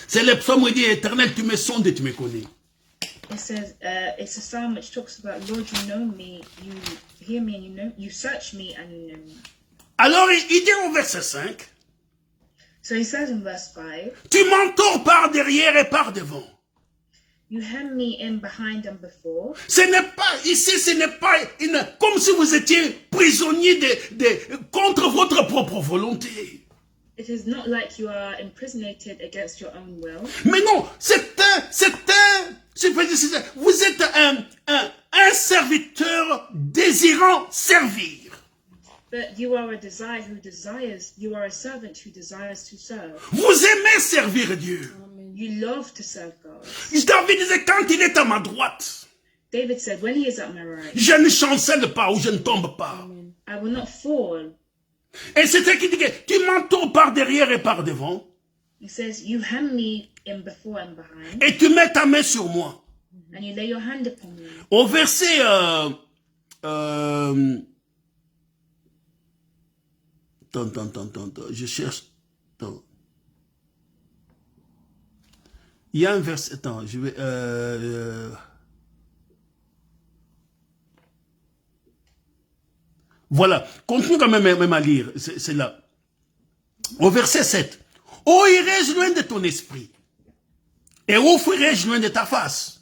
C'est le psaume où il dit, Éternel, tu me sondes et tu me connais. It says, it's a psalm which talks about, Lord, you know me, you hear me, and you search me, and you know me. Alors, il dit au verset 5, So he says in verse 5, tu m'entoures par derrière et par devant. you hem me in behind and before. Ce n'est pas comme si vous étiez prisonnier contre votre propre volonté. It is not like you are imprisonated against your own will. Mais non, vous êtes un serviteur désirant servir. But you are you are a servant who desires to serve. Vous aimez servir Dieu. You love to serve God. David disait, quand il est à ma droite, David said, when he is at my right, je ne chancelle pas ou je ne tombe pas. I will not fall. Et c'était qui dit que tu m'entoures par derrière et par devant, He says, you hem me in before and behind, et tu mets ta main sur moi. and you lay your hand upon me. Au verset je cherche. Attends. Il y a un verset. Attends, je vais. Voilà. Continue quand même à lire. C'est là. Au verset 7. Où irai-je loin de ton esprit? Et où fuirai-je loin de ta face?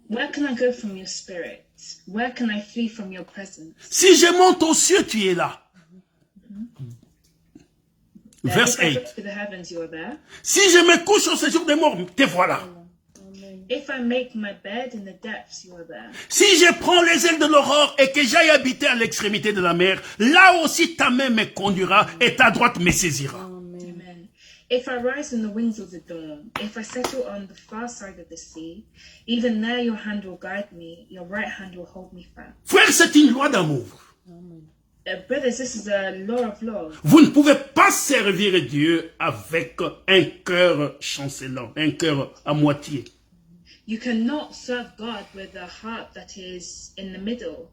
Where can I go from your spirit? Where can I flee from your presence? Si je monte aux cieux, tu es là. Verse If I 8. go to the heavens, you are there. Si je me couche au séjour des morts, te voilà. If I make my bed in the depths, you are there. Si je prends les ailes de l'aurore et que j'aille habiter à l'extrémité de la mer, là aussi ta main me conduira et ta droite me saisira. Amen. If I rise in the wings of the dawn, if I settle on the far side of the sea, even there your hand will guide me, your right hand will hold me fast. Frère, c'est une loi d'amour. Brothers, this is a law of love. Vous ne pouvez pas servir Dieu avec un cœur chancelant, un cœur à moitié. You cannot serve God with a heart that is in the middle.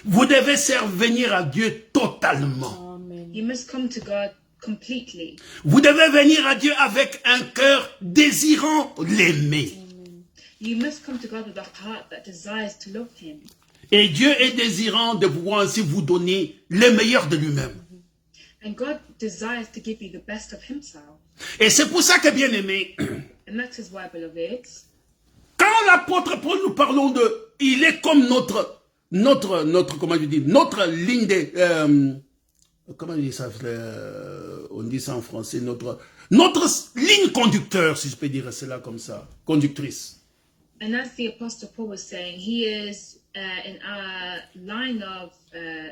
Vous devez venir à Dieu totalement. Amen. You must come to God completely. Vous devez venir à Dieu avec un cœur désirant l'aimer. You must come to God with a heart that desires to love Him. Et Dieu est désirant de pouvoir ainsi vous donner le meilleur de lui-même. And God desires to give you the best of Himself. Et c'est pour ça que, bien aimé, And that is why, beloved, quand l'apôtre Paul nous parlons de, il est comme notre comment je dis, notre ligne de, comment on dit ça, on dit ça en français, notre ligne conducteur, si je peux dire cela comme ça, conductrice. And as the Apostle Paul was saying, he is in our line of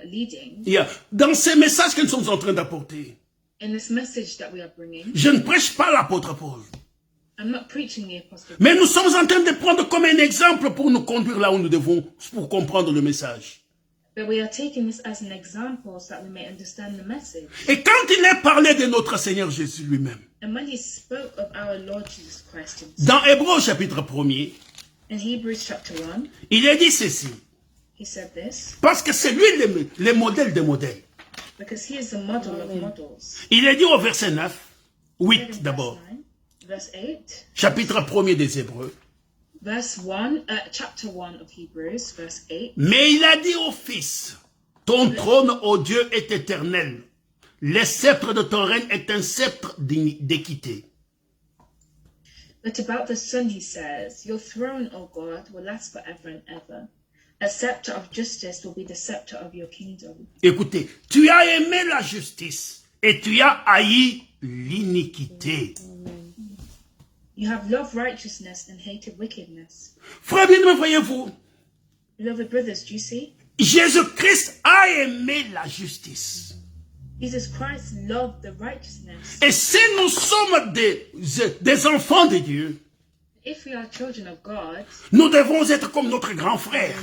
leading Yeah. Dans ces messages que nous sommes en train d'apporter, in this message that we are bringing. je ne prêche pas l'apôtre Paul. I'm not preaching the Apostle Paul, Mais nous sommes en train de prendre comme un exemple pour nous conduire là où nous devons, pour comprendre le message. but we are taking this as an example so that we may understand the message. Et quand il est parlé de notre Seigneur Jésus lui-même, And when he spoke of our Lord Jesus Christ dans Hébreux chapitre 1er, in Hebrews chapter 1, il est dit ceci. he said this Parce que c'est lui le modèle des modèles. because he is the model of models. Il est dit au verset 9, In 8 verse d'abord, 9, verse 8, chapitre 1er des Hébreux. chapter 1 of Hebrews, verse 8. Mais il a dit au Fils, ton trône, ô Dieu, est éternel. Le sceptre de ton règne est un sceptre d'équité. But about the Son he says, your throne, O God, will last forever and ever. A scepter of justice will be the scepter of your kingdom. Écoutez, tu as aimé la justice et tu as haï l'iniquité. You have loved righteousness and hated wickedness. Frère bien, voyez-vous, Beloved brothers, do you see? Jésus-Christ a aimé la justice. Jesus Christ loved the righteousness. Et si nous sommes des enfants de Dieu, If we are children of God, nous devons être comme notre grand frère.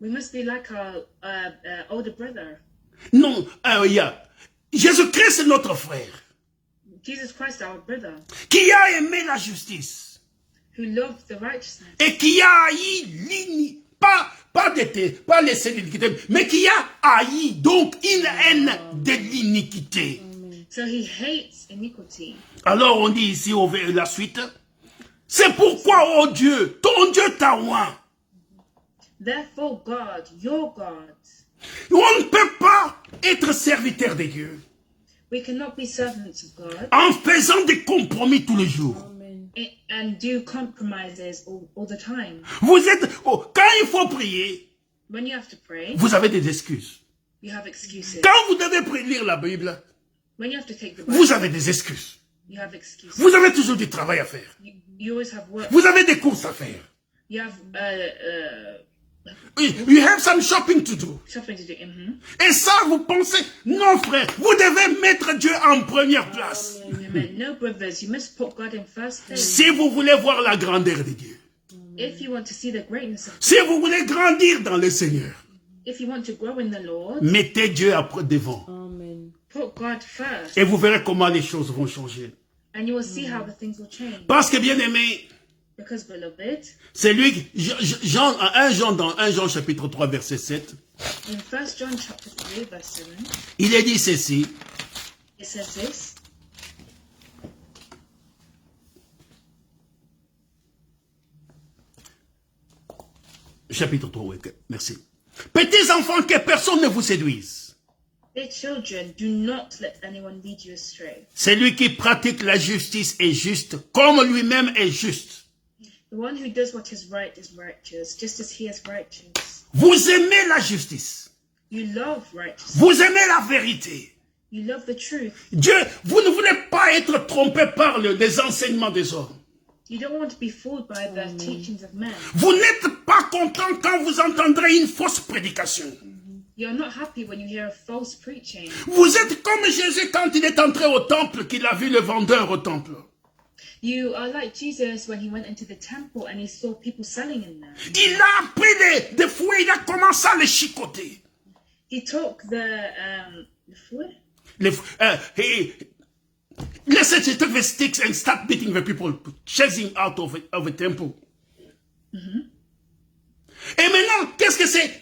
we must be like our older brother. Non, Jésus-Christ est notre frère, Jesus Christ, our brother, qui a aimé la justice who loved the righteousness et qui a haï l'iniquité, pas laisser l'iniquité, mais qui a haï donc une haine de l'iniquité. so he hates iniquity. Alors on dit ici la suite, c'est pourquoi, oh Dieu, ton Dieu t'a oint. Therefore, God, your God, On ne peut pas être serviteur de Dieu we cannot be servants of God en faisant des compromis tous les jours. and do compromises all the time. Vous êtes, quand il faut prier, When you have to pray, vous avez des excuses. you have excuses. Quand vous devez lire la Bible, When you have to take the Bible, vous avez des excuses. you have excuses. Vous avez toujours du travail à faire. You always have work. Vous avez des courses à faire. You have You have some shopping to do. shopping to do. Et ça, vous pensez, non frère, vous devez mettre Dieu en première place. Amen. No, brothers, you must put God in first place. Si vous voulez voir la grandeur de Dieu, If you want to see the greatness of, si vous voulez grandir dans le Seigneur, if you want to grow in the Lord, mettez Dieu après devant. Amen. put God first, Et vous verrez comment les choses vont changer. and you will see how the things will change. Parce que bien aimé, Because, beloved, c'est lui, Jean, dans 1 Jean chapitre 3 verset 7, in 1 John chapter 3, verse 7, il est dit ceci, it says this. chapitre 3, oui, merci. Petits enfants, que personne ne vous séduise. Dear children, do not let anyone lead you astray. Celui qui pratique la justice est juste, comme lui-même est juste. The one who does what is righteous, just as he is righteous. Vous aimez la justice. You love righteousness. Vous aimez la vérité. You love the truth. Dieu, vous ne voulez pas être trompé par les enseignements des hommes. You don't want to be fooled by the teachings of men. Vous n'êtes pas content quand vous entendrez une fausse prédication. You're not happy when you hear a false preaching. Vous êtes comme Jésus quand il est entré au temple, qu'il a vu le vendeur au temple. You are like Jesus when he went into the temple and he saw people selling in there. Il a pris des fouets, il a commencé à les chicoter. He took the food. He took the sticks and start beating the people, chasing out of the temple. Et maintenant, qu'est-ce que c'est?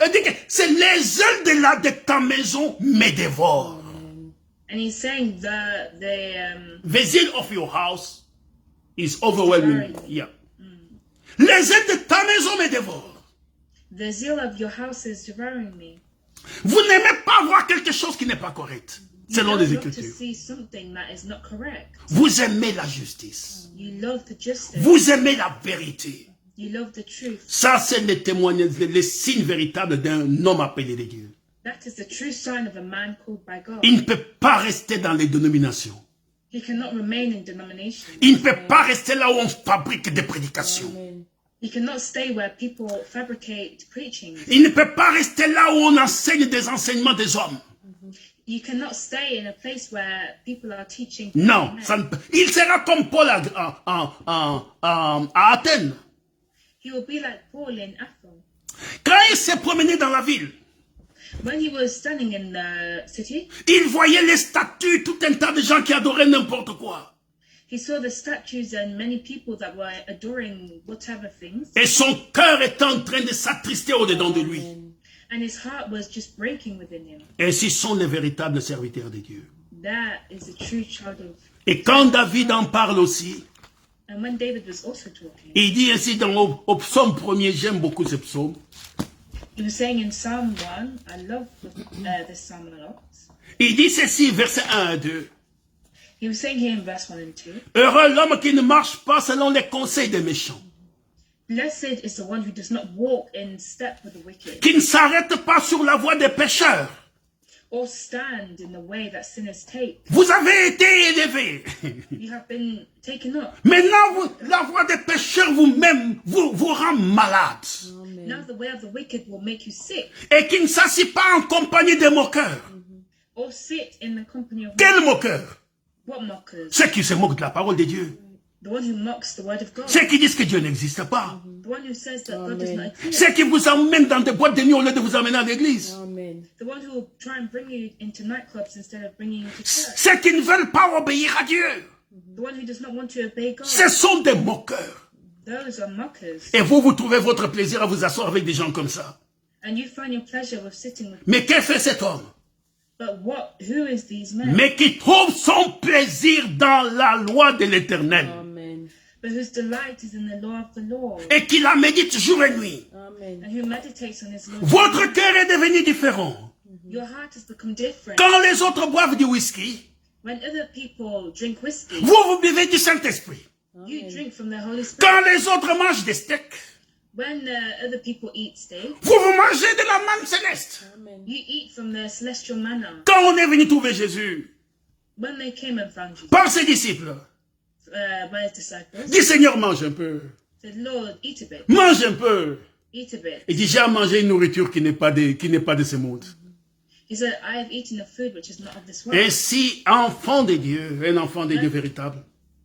C'est les ailes de ta maison me dévorent. And he's saying The zeal of your house is overwhelming. Yeah. Les ailes de ta maison me dévorent. the zeal of your house is devouring me. Vous n'aimez pas voir quelque chose qui n'est pas correct, You selon don't les love to Écritures. see something that is not correct. Vous aimez la justice. You love the justice. Vous aimez la vérité. You love the truth. Ça, c'est le témoignage, le signe véritable d'un homme appelé de Dieu. That is the true sign of a man called by God. Il ne peut pas rester dans les dénominations. He cannot remain in denomination. Il ne peut pas rester là où on fabrique des prédications. Amen. You cannot stay where people fabricate preaching. Il ne peut pas rester là où on enseigne des enseignements des hommes. You cannot stay in a place where people are teaching. Non, men. ça ne peut- il sera comme Paul à Athènes. He will be like Paul in Athens. Quand il s'est promené dans la ville, When he was standing in the city, il voyait les statues, tout un tas de gens qui adoraient n'importe quoi. he saw the statues and many people that were adoring whatever things, Et son cœur était en train de s'attrister au-dedans de lui. Amen. and his heart was just breaking within him. Ainsi sont les véritables serviteurs de Dieu. That is a true child of. Et quand David en parle aussi, And when David was also talking, il dit ainsi au psaume 1er, j'aime beaucoup ce psaume. he was saying in Psalm 1, I love this psalm a lot. Il dit ceci, versets 1 à 2. He was saying here in verse 1 and 2, Heureux l'homme qui ne marche pas selon les conseils des méchants, Blessed is the one who does not walk in step with the wicked, qui ne s'arrête pas sur la voie des pécheurs. or stand in the way that sinners take. Vous avez été élevés. You have been taken up. Maintenant, la voie des pécheurs vous-même vous rend malade. Now the way of the wicked will make you sick, Et qui ne s'assit pas en compagnie des moqueurs. or sit in the company of Quel moqueur? what mockers? Ceux qui se moquent de la parole de Dieu. The one who mocks the word of God. Ceux qui disent que Dieu n'existe pas. The one who says that God does not exist. Ceux qui vous emmènent dans des boîtes de nuit au lieu de vous amener à l'église. Amen. The one who will try and bring you into nightclubs instead of bringing you to church. Ceux qui ne veulent pas obéir à Dieu. The one who does not want to obey God. Ce sont des moqueurs. Those are mockers. Et vous trouvez votre plaisir à vous asseoir avec des gens comme ça. And you find your pleasure with sitting with. Mais que fait cet homme? But who is these men? Mais qui trouve son plaisir dans la loi de l'Éternel. Amen. But whose delight is in the law of the Lord. Et qui la médite jour et nuit. Amen. And who meditates on his law. Votre cœur est devenu différent. Your heart has become different. Quand les autres boivent du whisky, When other people drink whiskey, vous buvez du Saint-Esprit. you drink from the Holy Spirit. Quand les autres mangent des steaks, When other people eat steak, vous mangez de la manne céleste. Amen. you eat from the celestial manna. Quand on est venu trouver Jésus, When they came and found Jesus, par ses disciples, by his disciples, dit Seigneur, mange un peu. said, Lord, eat a bit, Mange un peu. eat a bit. Il dit, j'ai à manger une nourriture qui n'est pas de ce monde. He said, I have eaten a food which is not of this world. Ainsi, enfant de Dieu, un enfant de Dieu véritable,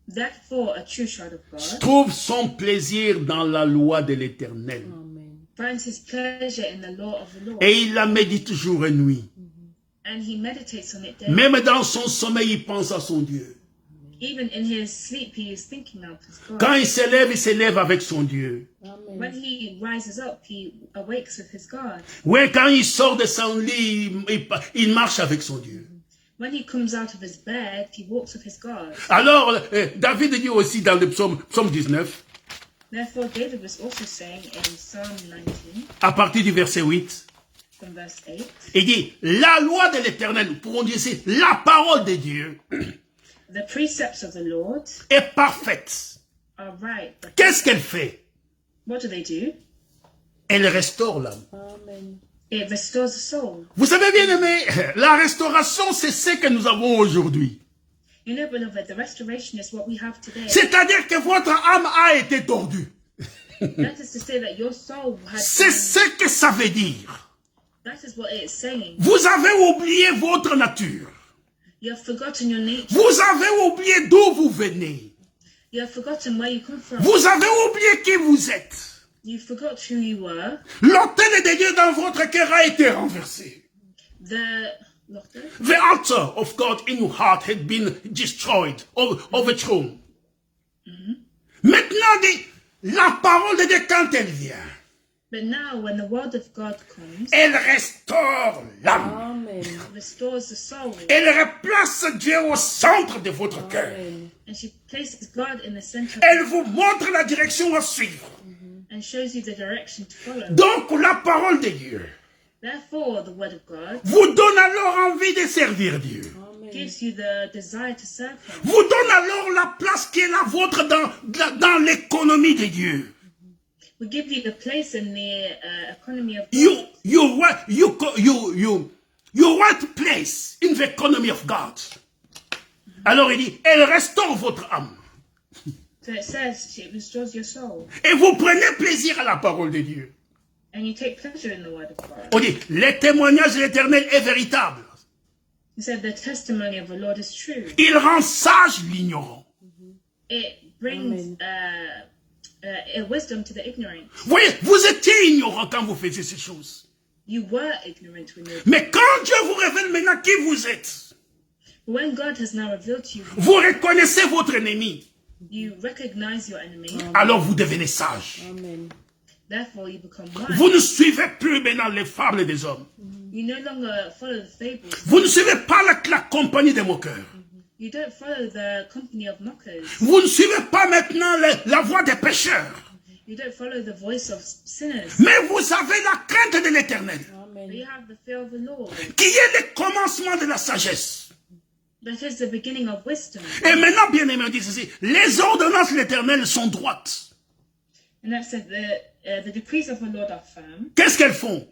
Therefore, a true child of God trouve son plaisir dans la loi de l'Éternel. Amen. finds his pleasure in the law of the Lord, Et il la médite jour et nuit. and he meditates on it daily. Même dans son sommeil, il pense à son Dieu. Even in his sleep, he is thinking of his God. Quand il s'élève avec son Dieu. Amen. When he rises up, he awakes with his God. Ouais, quand il sort de son lit, il marche avec son Dieu. When he comes out of his bed, he walks with his God. Alors, David dit aussi dans le psaume 19, Therefore, David was also saying in Psalm 19, à partir du verset 8, from verse 8, il dit, la loi de l'Éternel, nous pouvons dire c'est la parole de Dieu, the precepts of the Lord est parfaite. are right. But Qu'est-ce qu'elle fait? what do? Elle restaure l'âme. Amen. It restores the soul. Vous savez bien aimé, la restauration, c'est ce que nous avons aujourd'hui. You know, beloved, the restoration is what we have today. C'est-à-dire que votre âme a été tordue. That is to say that your soul had C'est been, ce que ça veut dire. that is what it is saying. Vous avez oublié votre nature. You have forgotten your nature. Vous avez oublié d'où vous venez. You have forgotten where you come from. Vous avez oublié qui vous êtes. You forgot who you were. L'autel de Dieu dans votre cœur a été renversé. The altar of God in your heart had been destroyed, overthrown. Maintenant, la parole de Dieu, quand elle vient, But now, when the word of God comes, elle restaure l'âme. Amen. it restores the soul. Elle replace Dieu au centre de votre cœur. Amen. And she places God in the center Elle vous montre la direction à suivre. and shows you the direction to follow. Donc, la parole de Dieu Therefore, the word of God vous donne alors envie de servir Dieu. Amen. gives you the desire to serve Him. Vous donne alors la place qui est la vôtre dans l'économie de Dieu. We give you the place in the economy of You, God. your right place in the economy of God. Alors il dit, elle restaure votre âme. So it says it restores your soul. Et vous prenez plaisir à la parole de Dieu. And you take pleasure in the word of God. On dit, le témoignage de l'Éternel est véritable. He said the testimony of the Lord is true. Il rend sage l'ignorant. It brings a wisdom to the ignorant. Vous voyez, vous étiez ignorant quand vous faisiez ces choses. You were ignorant when you were. Mais quand Dieu vous révèle maintenant qui vous êtes, When God has now revealed to you, vous reconnaissez votre ennemi, you recognize your enemy. alors vous devenez sage. Amen. Therefore, you become wise. Vous ne suivez plus maintenant les fables des hommes. You no longer follow the fables. Vous ne suivez pas la compagnie des moqueurs. You don't follow the company of mockers. Vous ne suivez pas maintenant la voix des pécheurs. You don't follow the voice of sinners. Mais vous avez la crainte de l'Éternel, But Amen. you have the fear of the Lord. qui est le commencement de la sagesse. That is the beginning of wisdom. Et maintenant, bien aimé, on dit ceci, les ordonnances de l'Éternel sont droites. And that said, the decrees of the Lord are firm. Qu'est-ce qu'elles font?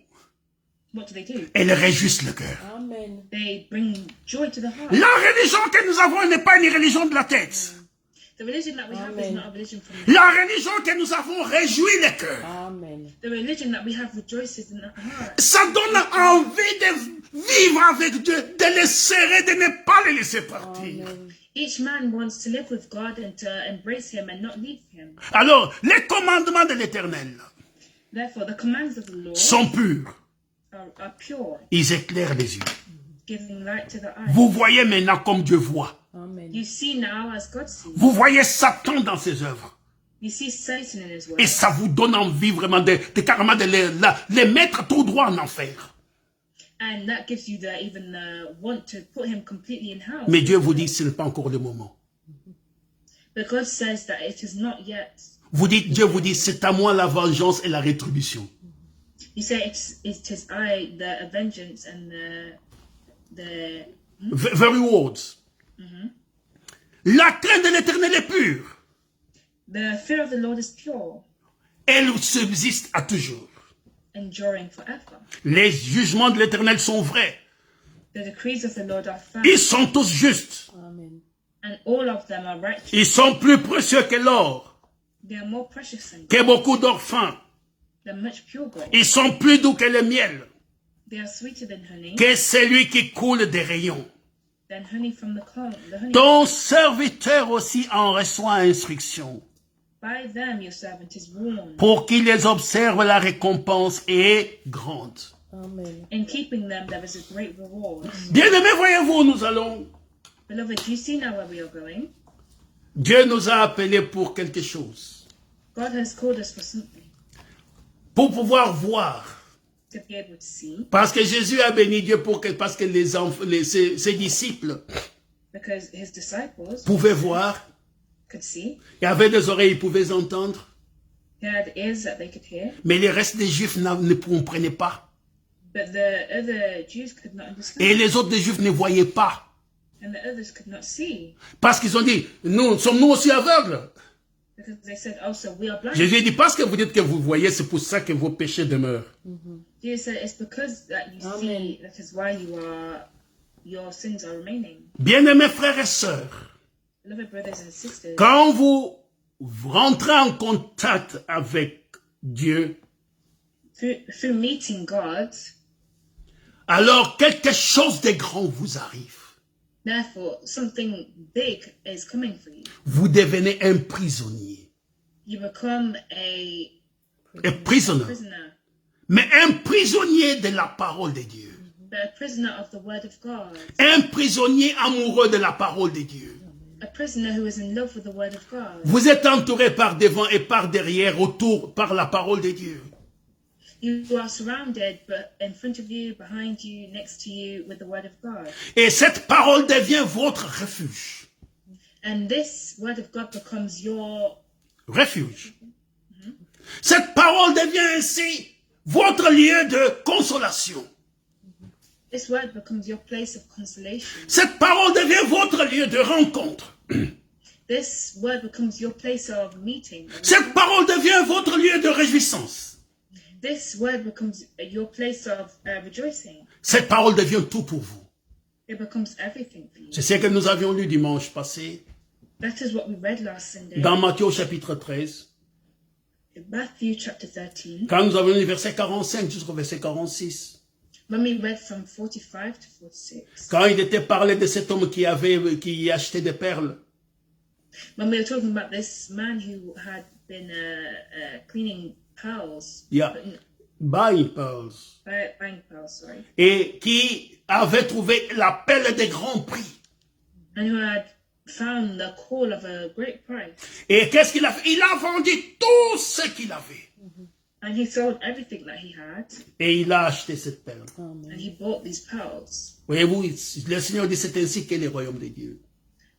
What do? Elles réjouissent le cœur. Amen. They bring joy to the heart. La religion que nous avons n'est pas une religion de la tête. The religion that we have is Amen. not a religion from the La religion que nous avons réjouit le cœur. Amen. The religion that we have rejoices in the heart. Ça donne envie de vivre avec Dieu, de les serrer, de ne pas les laisser partir. Amen. Each man wants to live with God and to embrace Him and not leave Him. Alors, les commandements de l'Éternel Therefore, the commands of the Lord sont purs. are pure, Ils éclairent les yeux. giving light to the eyes. Vous voyez maintenant comme Dieu voit. Amen. You see now as God sees. Vous voyez Satan dans ses œuvres. You see Satan in his Et work. ça vous donne envie vraiment de carrément de les mettre tout droit en enfer. And that gives you even the want to put him completely in hell. Mais Dieu vous dit, ce n'est pas encore le moment. But God says that it is not yet. Dieu vous dit, c'est à moi la vengeance et la rétribution. You say it is I, the vengeance and the The rewards. La crainte de l'Éternel est pure. the fear of the Lord is pure, Elle subsiste à toujours. enduring forever. Les jugements de l'Éternel sont vrais. The decrees of the Lord are firm, Ils sont tous justes. Amen. and all of them are righteous. Ils sont plus précieux que l'or, They are more precious than que beaucoup d'or fin. they're much pure gold. Ils sont plus doux que le miel, They are sweeter than honey, que celui qui coule des rayons. than honey from the comb. The honey. Ton serviteur aussi en reçoit instruction, By them your servant is warned. pour qu'il les observe, la récompense est grande. Amen. In keeping them there is a great reward. Bien-aimés, voyez-vous, nous allons. Beloved, do you see now where we are going? Dieu nous a appelés pour quelque chose. God has called us for something, Pour pouvoir voir. to be able to see, Parce que Jésus a béni Dieu parce que ses disciples because his disciples pouvaient voir. could see. Il y avait des oreilles, ils pouvaient entendre. They had ears that they could hear, Mais les restes des Juifs ne comprenaient pas. but the other Jews could not understand, Et les autres des Juifs ne voyaient pas. and the others could not see, Parce qu'ils ont dit, sommes-nous aussi aveugles? because they said, "Oh, so we are blind." Jésus dit, parce que vous dites que vous voyez, c'est pour ça que vos péchés demeurent. Jesus said, "It's because that you Amen. see, that is why your sins are remaining." Bien-aimés frères et sœurs, Beloved brothers and sisters, quand vous rentrez en contact avec Dieu, through meeting God, alors quelque chose de grand vous arrive. therefore something big is coming for you. Vous devenez un prisonnier. You become a Un prisonnier. prisoner, Mais un prisonnier de la parole de Dieu. but a prisoner of the word of God, Un prisonnier amoureux de la parole de Dieu. a prisoner who is in love with the word of God. Vous êtes entouré par devant et par derrière, autour, par la parole de Dieu. You are surrounded, but in front of you, behind you, next to you, with the word of God. Et cette parole devient votre refuge. And this word of God becomes your Refuge. Cette parole devient ainsi votre lieu de consolation. This word becomes your place of consolation. Cette parole devient votre lieu de rencontre. This word becomes your place of meeting. Cette parole devient votre lieu de réjouissance. This word becomes your place of rejoicing. Cette parole devient tout pour vous. It becomes everything for you. C'est ce que nous avions lu dimanche passé. That is what we read last Sunday. dans Matthieu au chapitre 13, In Matthew chapter 13. quand nous avons lu verset 45 jusqu'au verset 46. When we read from 45 to 46. Quand il était parlé de cet homme qui achetait des perles. When we were talking about this man who had been cleaning pearls. Yeah. Buying pearls. Buying pearls, sorry. Et qui avait trouvé la perle de grand prix. And who had found the coal of a great price. Et qu'est-ce qu'il a fait? Il a vendu tout ce qu'il avait. And he sold everything that he had. Et il a acheté cette perle. And he bought these pearls. Voyez-vous, le Seigneur dit c'est ainsi qu'est le royaume de Dieu.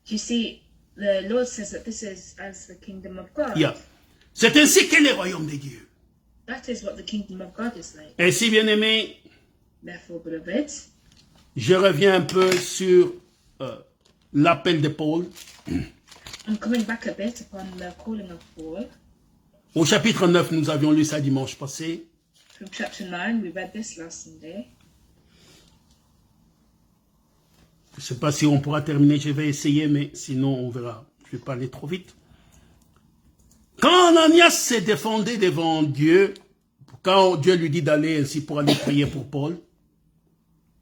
You see, the Lord says that this is as the kingdom of God. Yeah. C'est ainsi qu'est le royaume de Dieu. That is what the kingdom of God is like. Ainsi, bien-aimé, Therefore, beloved, je reviens un peu sur l'appel de Paul. I'm coming back a bit upon the calling of Paul. Au chapitre 9, nous avions lu ça dimanche passé. From chapter 9, we read this last Sunday. Je ne sais pas si on pourra terminer, je vais essayer, mais sinon on verra. Je ne vais pas aller trop vite. Quand Ananias s'est défendu devant Dieu, quand Dieu lui dit d'aller ainsi pour aller prier pour Paul,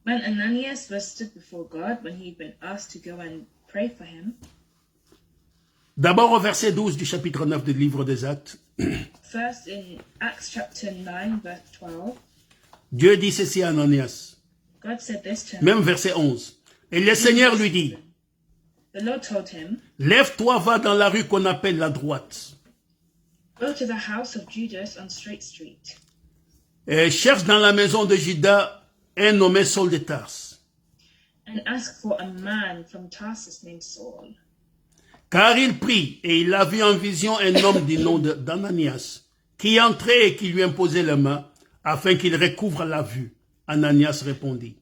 When Ananias was stood before God, when he'd been asked to go and pray for him, d'abord au verset 12 du chapitre 9 du livre des Actes, first in Acts chapter 9, verse 12, Dieu dit ceci à Ananias, God said this to him. même verset 11. Et le Seigneur lui dit, The Lord told him, lève-toi, va dans la rue qu'on appelle la droite, go to the house of Judas on Straight Street, et cherche dans la maison de Judas un nommé Saul de Tarse, and ask for a man from Tarsus named Saul. car il prie, et il a vu en vision un homme du nom d'Ananias, qui entrait et qui lui imposait la main, afin qu'il recouvre la vue. Ananias répondit,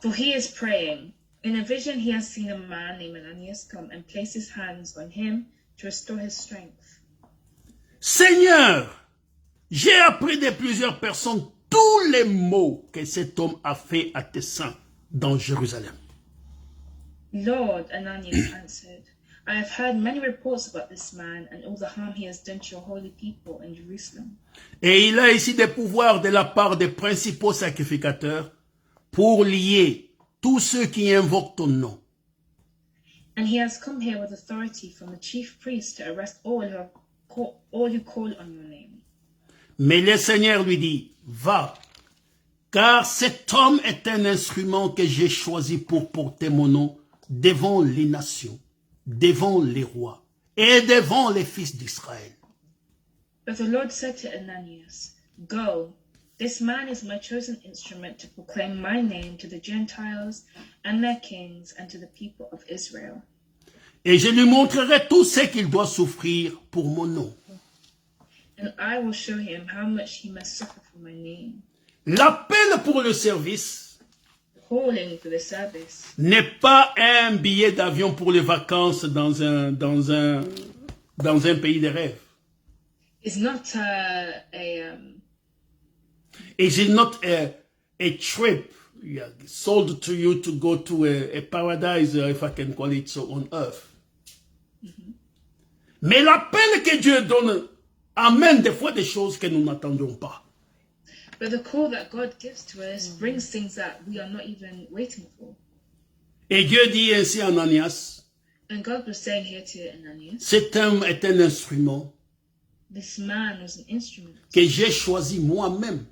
For he is praying. In a vision he has seen a man named Ananias come and place his hands on him to restore his strength. Seigneur, j'ai appris de plusieurs personnes tous les maux que cet homme a fait à tes saints dans Jérusalem. Lord, Ananias answered, I have heard many reports about this man and all the harm he has done to your holy people in Jerusalem. Et il a ici des pouvoirs de la part des principaux sacrificateurs pour lier tous ceux qui invoquent ton nom. And he has come here with authority from the chief priests to arrest all who call on your name. Mais le Seigneur lui dit, va, car cet homme est un instrument que j'ai choisi pour porter mon nom devant les nations, devant les rois et devant les fils d'Israël. But the Lord said to Ananias, Go, this man is my chosen instrument to proclaim my name to the Gentiles and their kings and to the people of Israel. Et je lui montrerai tout ce qu'il doit souffrir pour mon nom. And I will show him how much he must suffer for my name. L'appel pour le service Calling for the service n'est pas un billet d'avion pour les vacances dans un pays de rêve. is not It is not a trip sold to you to go to a paradise, if I can call it so, on earth. Mais l'appel que Dieu donne amène des fois des choses que nous n'attendons pas. but the call that God gives to us brings things that we are not even waiting for. Et Dieu dit ainsi à Ananias, And God was saying here to Ananias, cet homme est un instrument this man was an instrument que j'ai choisi moi-même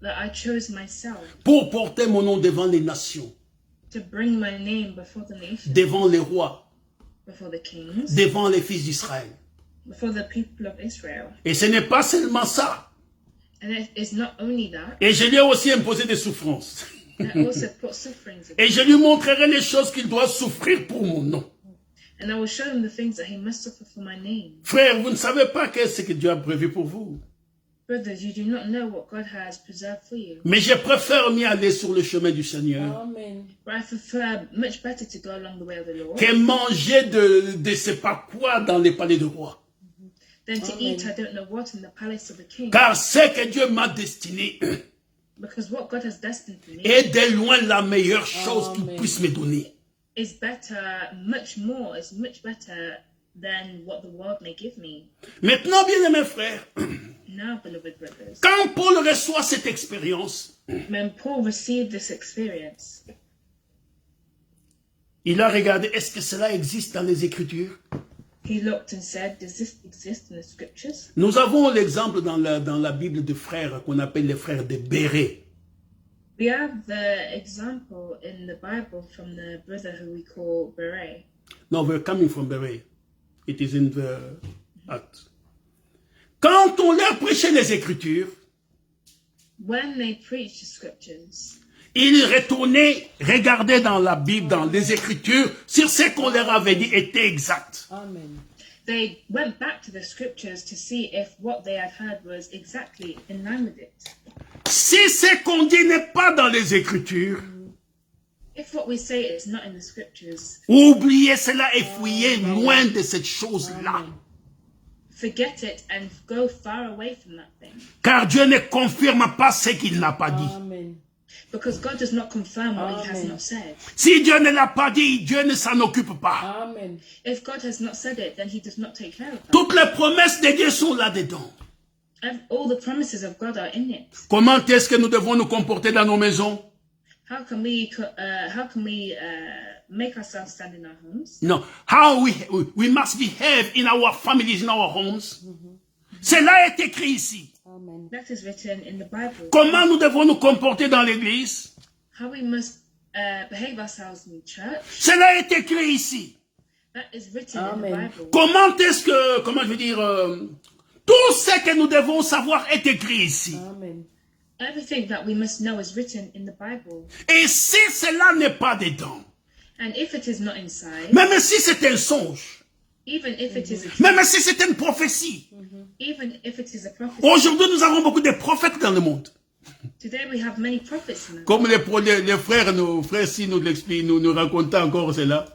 that I chose myself pour porter mon nom devant les nations, to bring my name before the nations, devant les rois, before the kings, devant les fils d'Israël. before the people of Israel. Et ce n'est pas seulement ça. And it is not only that, Et je lui ai aussi imposé des souffrances. I also put sufferings in Et je lui montrerai les choses qu'il doit souffrir pour mon nom. and I will show him the things that he must suffer for my name. Frère, vous ne savez pas qu'est-ce que Dieu a prévu pour vous. Brothers, you do not know what God has preserved for you. Mais je préfère m'y aller sur le chemin du Seigneur Amen. But I prefer much better to go along the way of the Lord que manger de sais pas quoi dans les palais de roi. than to eat I don't know what in the palace of the king. Car ce que Dieu m'a destiné Because what God has destined for me est de loin la meilleure chose qu'il Amen. puisse me donner. is better, much more, is much better than what the world may give me. Maintenant, bien-aimés frères, Now, beloved brothers, quand Paul reçoit cette expérience, when Paul received this experience, il a regardé, est-ce que cela existe dans les Écritures? he looked and said, does this exist in the scriptures? Nous avons l'exemple dans la Bible de frères qu'on appelle les frères de Béré. We have the example in the Bible from the brother who we call Beret. No, we're coming from Béré. It is in the Act. Quand on leur prêchait les Écritures, When they preached the scriptures, ils retournaient, regardaient dans la Bible, dans les Écritures, sur ce qu'on leur avait dit était exact. Amen. they went back to the scriptures to see if what they had heard was exactly in line with it. Si ce qu'on dit n'est pas dans les Écritures, If what we say is not in the scriptures, oubliez cela et fuyez loin de cette chose-là. forget it and go far away from that thing. Car Dieu ne confirme pas ce qu'il n'a pas dit. Amen. Because God does not confirm what he has Amen. not said. Si Dieu ne l'a pas dit, Dieu ne s'en occupe pas. Amen. If God has not said it, then he does not take care of that. Toutes les promesses de Dieu sont là-dedans. All the promises of God are in it. Comment est-ce que nous devons nous comporter dans nos maisons? How can we make ourselves stand in our homes? No. How we must behave in our families, in our homes. Cela est écrit ici. Amen. That is written in the Bible. Comment nous devons nous comporter dans l'église? How we must behave ourselves in church. Cela est écrit ici. That is written in Amen. the Bible. Comment est-ce que, comment je veux dire, tout ce que nous devons savoir est écrit ici. Amen. Everything that we must know is written in the Bible. Et si cela n'est pas dedans, And if it is not inside, même si c'est un songe, even if it is même si c'est une prophétie, even if it is a prophecy, aujourd'hui nous avons beaucoup de prophètes dans le monde. today we have many prophets in the Comme les frères, nos frères si nous l'expliquent, nous racontent encore cela.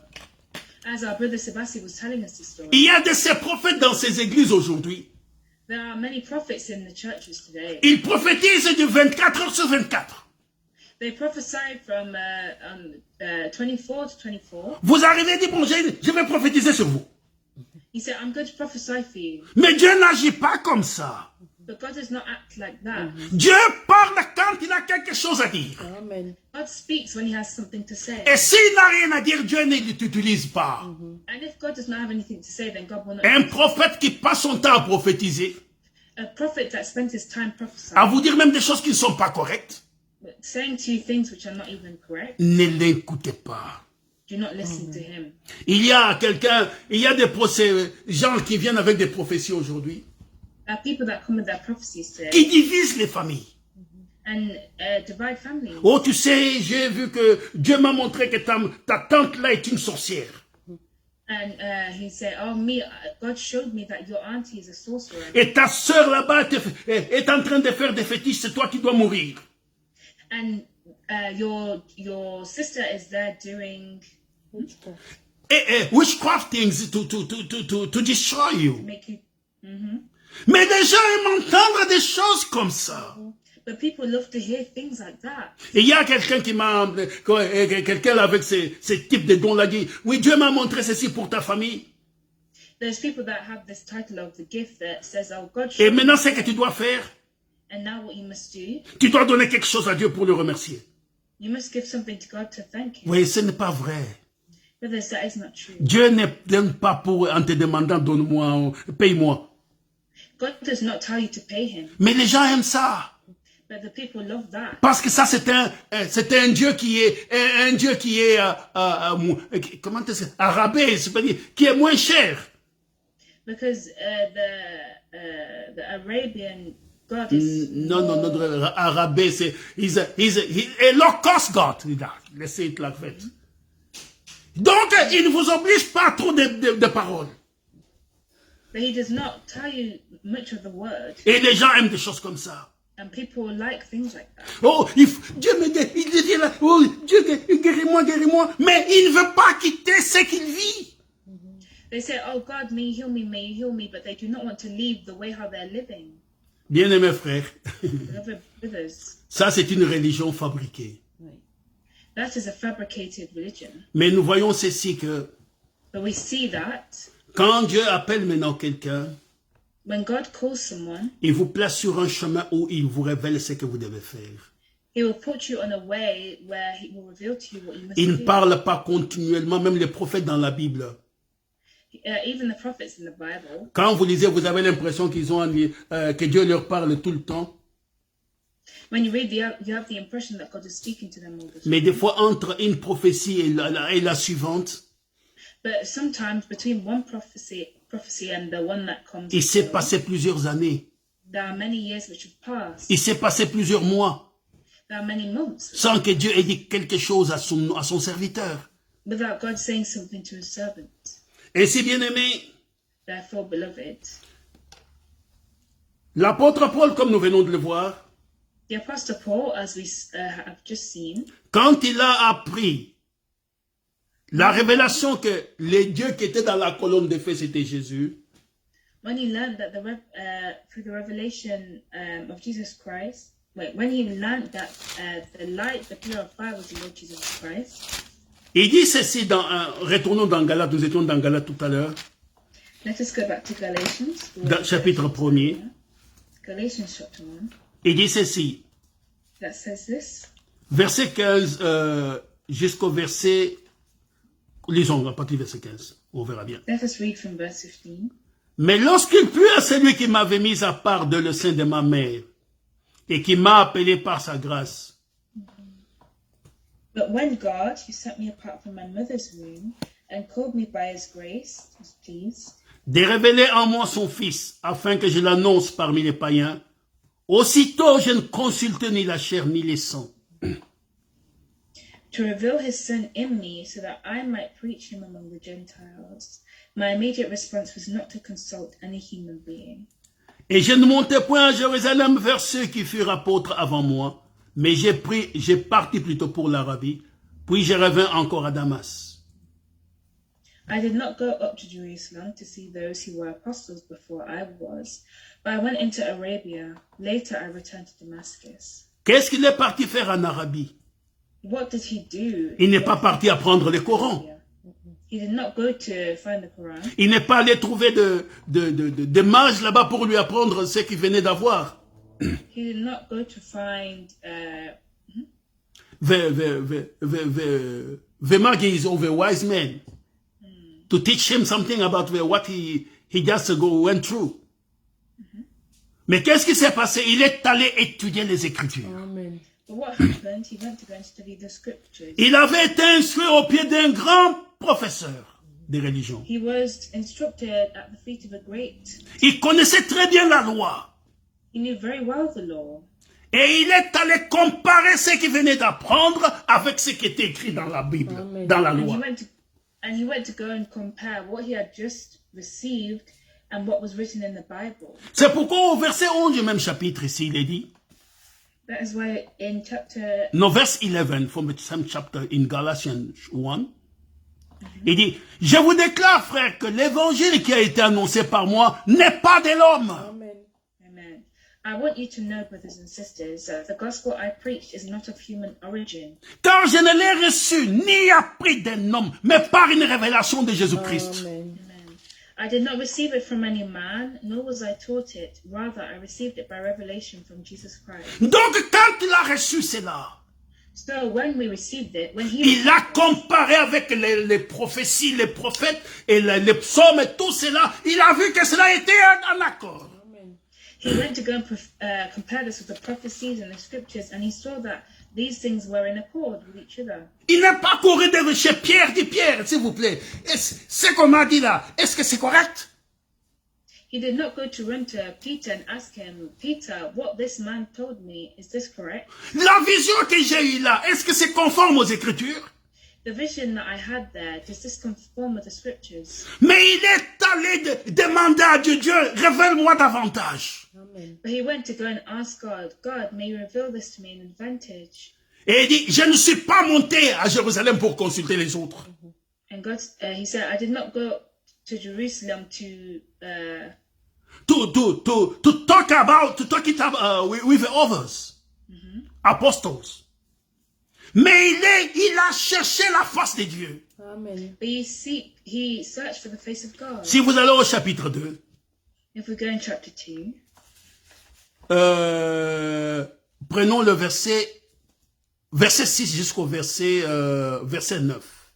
As our brother Sebastian was telling us this story, Il y a de ces prophètes dans ces églises aujourd'hui. there are many prophets in the churches today. Ils prophétisent de 24 heures sur 24. They prophesy from 24 to 24. Vous arrivez et dites, bon, je vais prophétiser sur vous. He said, I'm going to prophesy for you. Mais Dieu n'agit pas comme ça. But God does not act like that. Dieu parle quand il a quelque chose à dire. Amen. God speaks when he has something to say. Et s'il n'a rien à dire, Dieu ne t'utilise pas. And if God does not have anything to say, then God will not. Un prophète qui passe son temps à prophétiser, A prophet that spends his time prophesying, à vous dire même des choses qui ne sont pas correctes, but saying to you things which are not even correct, ne l'écoutez pas. do not listen to him. Il y a des gens qui viennent avec des prophéties aujourd'hui, There are people that come with their prophecies today qui divisent les familles. and divide families. Oh, tu sais, j'ai vu que Dieu m'a montré que ta tante là est une sorcière. And he said, oh, God showed me that your auntie is a sorcerer. Et ta sœur là-bas est en train de faire des fétiches, c'est toi qui dois mourir. And your sister is there doing, Witchcraft. Witchcraft things to destroy you. make you. Mais les gens aiment entendre des choses comme ça. But people love to hear things like that. Et il y a quelqu'un quelqu'un avec ce type de dons là dit, oui, Dieu m'a montré ceci pour ta famille. There's people that have this title of the gift that says, oh, God Et showed me. maintenant, ce que tu dois faire, And now what you must do, tu dois donner quelque chose à Dieu pour le remercier. you must give something to God to thank him. Oui, ce n'est pas vrai. Brothers, that is not true. Dieu ne donne pas en te demandant, donne-moi, paye-moi. God does not tell you to pay him. Mais les gens aiment ça. But the people love that. Parce que ça, c'est un Dieu qui est, comment est-ce que, arabais, c'est-à-dire, qui est moins cher. Because the Arabian God is Non, arabais, he's a low-cost God. Let's say it like that. Donc, il ne vous oblige pas trop de paroles. but he does not tell you much of the word. Et les gens aiment des choses comme ça. And people like things like that. Oh, Dieu me guérit, il dit là, oh, Dieu guéris-moi, guéris-moi. Mais il ne veut pas quitter ce qu'il vit. They say, oh, God, may you heal me, but they do not want to leave the way how they're living. Bien-aimés frères, Beloved brothers, ça c'est une religion fabriquée. Oui. That is a fabricated religion. Mais nous voyons ceci que But we see that quand Dieu appelle maintenant quelqu'un, when God calls someone, il vous place sur un chemin où il vous révèle ce que vous devez faire. He will put you on a way where He will reveal to you what you must Il ne do. parle pas continuellement, même les prophètes dans la Bible. Even the prophets in the Bible, Quand vous lisez, vous avez l'impression que Dieu leur parle tout le temps. when you read, you have the impression that God is speaking to them all the time. Mais des fois, entre une prophétie et la suivante, But sometimes between one prophecy and the one that comes, il s'est after, passé plusieurs années. there are many years which have passed. Il s'est passé plusieurs mois There are many months sans que Dieu ait dit quelque chose à son serviteur. without God saying something to His servant. Et si bien aimé, Therefore, beloved, l'apôtre Paul, comme nous venons de le voir, the Apostle Paul, as we have just seen, quand il a appris la révélation que les dieux qui étaient dans la colonne de feu, c'était Jésus, when he learned that through the revelation of Jesus Christ, when he learned that the light, the pillar of fire was the Lord Jesus Christ, il dit ceci, retournons dans Galates, nous étions dans Galates tout à l'heure, let us go back to Galatians. dans chapitre 1er, Galatians chapter 1, il dit ceci, that says this. verset 15 jusqu'au verset, lisons à partir du verset 15, on verra bien. Let us read from verse 15. Mais lorsqu'il plut à celui qui m'avait mis à part de le sein de ma mère, et qui m'a appelé par sa grâce, But when God, who set me apart from my mother's womb, and called me by His grace, His please, de révéler en moi son Fils, afin que je l'annonce parmi les païens, aussitôt je ne consulte ni la chair ni les sangs. to reveal His Son in me, so that I might preach Him among the Gentiles, my immediate response was not to consult any human being. Et je ne montai point à Jérusalem vers ceux qui furent apôtres avant moi, mais j'ai parti plutôt pour l'Arabie, puis je revins encore à Damas. I did not go up to Jerusalem to see those who were apostles before I was, but I went into Arabia. Later I returned to Damascus. Qu'est-ce qu'il est parti faire en Arabie? What did he do? Il n'est pas parti apprendre le Coran. He did not go to find the Quran. Il n'est pas allé trouver de mages là-bas pour lui apprendre ce qu'il venait d'avoir. He did not go to find The magies of the wise men to teach him something about what he just went through. Mais qu'est-ce qui s'est passé? Il est allé étudier les Écritures. Amen. But what happened? He went to go and study the scriptures. Il avait été instruit au pied d'un grand professeur de religion. He was instructed at the feet of a great. Il connaissait très bien la loi. He knew very well the law. Et il est allé comparer ce qu'il venait d'apprendre avec ce qui était écrit dans la Bible, Amen. dans la And loi. he went to go and compare what he had just received and what was written in the Bible. C'est pourquoi au verset 11 du même chapitre ici, il est dit, That is why in chapter no, verse 11 from the same chapter in Galatians 1, il dit, je vous déclare, frère, que l'évangile qui a été annoncé par moi n'est pas de l'homme. Amen. Amen. I want you to know, brothers and sisters, that the gospel I preached is not of human origin. Car je ne l'ai reçu ni appris d'un homme, mais par une révélation de Jésus-Christ. Amen. Amen. I did not receive it from any man, nor was I taught it. Rather, I received it by revelation from Jesus Christ. Donc quand il a reçu cela, So when we received it, when he il a comparé avec les prophéties, les prophètes et les psaumes et tout cela, il a vu que cela était en accord. Amen. he went to go and compare this with the prophecies and the scriptures, and he saw that these things were in accord with each other. Il n'est pas couru de chez Pierre, dit Pierre, s'il vous plaît. Ce qu'on m'a dit là, est-ce que c'est correct? He did not go to run to Peter and ask him, Peter, what this man told me, is this correct? La vision que j'ai eue là, est-ce que c'est conforme aux Écritures? The vision that I had there, does this conform with the scriptures? Mais il est allé demander à Dieu, Dieu, révèle-moi davantage. Amen. But he went to go and ask God, God, may you reveal this to me in advantage? Et il dit, je ne suis pas monté à Jérusalem pour consulter les autres. And God, he said, I did not go to Jerusalem to talk it with others, apostles. Mais il a cherché la face de Dieu. Amen. But he searched for the face of God. Si vous allez au chapitre 2, If we go in chapter 2, prenons le verset 6 jusqu'au verset 9.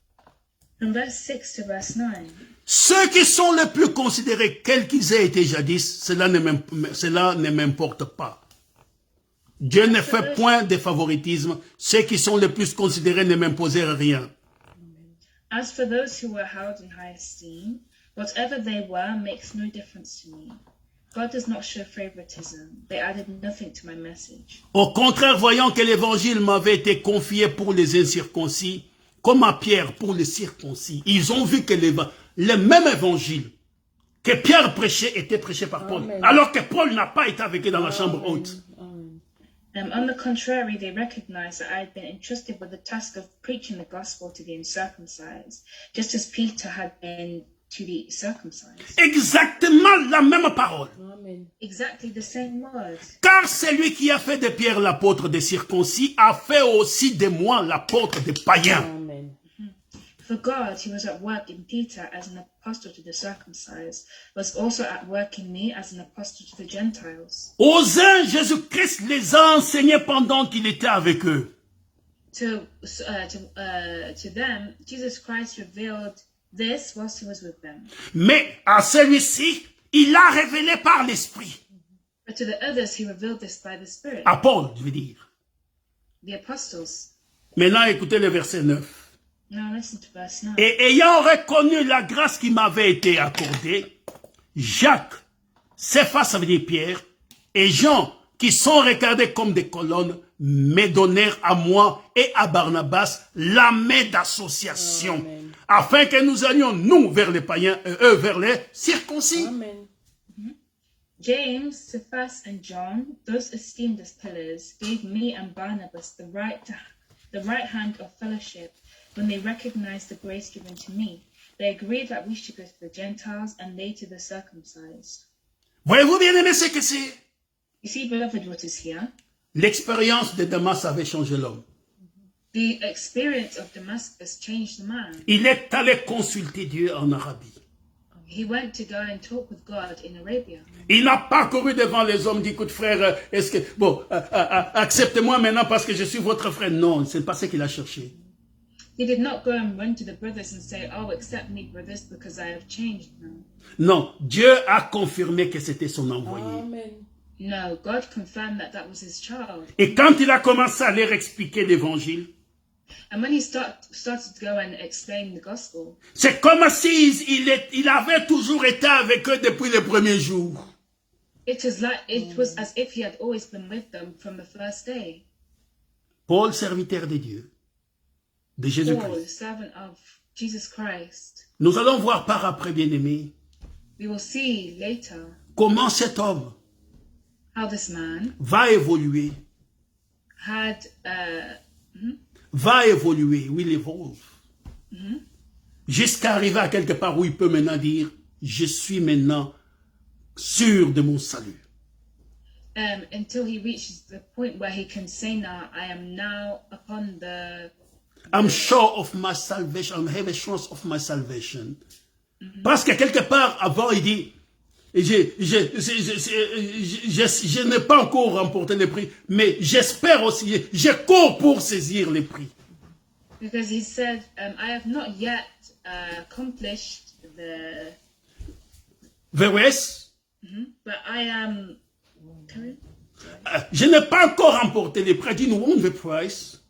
from verse 6 to verse 9, Ceux qui sont les plus considérés, quels qu'ils aient été jadis, cela ne m'importe pas. Dieu ne fait point de favoritisme. Ceux qui sont les plus considérés ne m'imposèrent rien. as for those who were held in high esteem, whatever they were makes no difference to me. God does not show favoritism. They added nothing to my message. Au contraire, voyant que l'évangile m'avait été confié pour les incirconcis, comme à Pierre pour les circoncis, ils ont vu que le même évangile que Pierre prêchait était prêché par Paul. Amen. Alors que Paul n'a pas été avec eux dans la chambre haute. Amen. On the contrary, they recognized that I had been entrusted with the task of preaching the gospel to the uncircumcised, just as Peter had been to the circumcised. Exactement la même parole. Amen. Exactly the same words. Car celui qui a fait de Pierre l'apôtre des circoncis a fait aussi de moi l'apôtre des païens. Amen. For God, who was at work in Peter as an apostle to the circumcised, was also at work in me as an apostle to the Gentiles. Aux uns, Jésus-Christ les a enseignés pendant qu'il était avec eux. To them, Jesus Christ revealed this whilst he was with them. Mais à celui-ci, il l'a révélé par l'Esprit. But to the others, he revealed this by the Spirit. À Paul, je veux dire. The apostles. Maintenant, écoutez le verset 9. Now listen to verse 9. Et ayant reconnu la grâce qui m'avait été accordée, Jacques, Céphas, ça veut dire Pierre, et Jean, qui sont regardés comme des colonnes, me donnèrent à moi et à Barnabas la main d'association, Amen. afin que nous allions, nous, vers les païens, et eux, vers les circoncis. Amen. James, Cephas, and John, those esteemed as pillars, gave me and Barnabas the right hand of fellowship when they recognized the grace given to me. They agreed that we should go to the Gentiles and they to the circumcised. Voyez-vous bien aimé ce que c'est? You see, beloved, what is here? L'expérience de Damas avait changé l'homme. The experience of Damascus changed the man. Il est allé consulter Dieu en Arabie. He went to go and talk with God in Arabia. Il n'a pas couru devant les hommes, dit, écoute frère, est-ce que, bon, acceptez-moi maintenant parce que je suis votre frère. Non, c'est pas ce qu'il a cherché. He did not go and run to the brothers and say, oh, accept me, brothers, because I have changed now. Non, Dieu a confirmé que c'était son envoyé. Amen. No, God confirmed that that was his child. Et quand il a commencé à leur expliquer l'évangile, And when he started to go and explain the gospel, c'est comme si il avait toujours été avec eux depuis le premier jour. it was as if he had always been with them from the first day. Paul, serviteur de Dieu, de Paul, Jésus-Christ. servant of Jesus Christ. Nous allons voir par après, bien-aimés, We will see later comment cet homme how this man va évoluer, will evolve, jusqu'à arriver à quelque part où il peut maintenant dire, je suis maintenant sûr de mon salut. until he reaches the point where he can say now, I am now upon the... I'm sure of my salvation, I have assurance of my salvation. Parce que quelque part avant, il dit, je n'ai pas encore remporté le prix, mais j'espère aussi, je cours pour saisir le prix. Because he said, I have not yet accomplished the... VWS, But I am... Carry on. je n'ai pas encore remporté le prix, I didn't won the prize,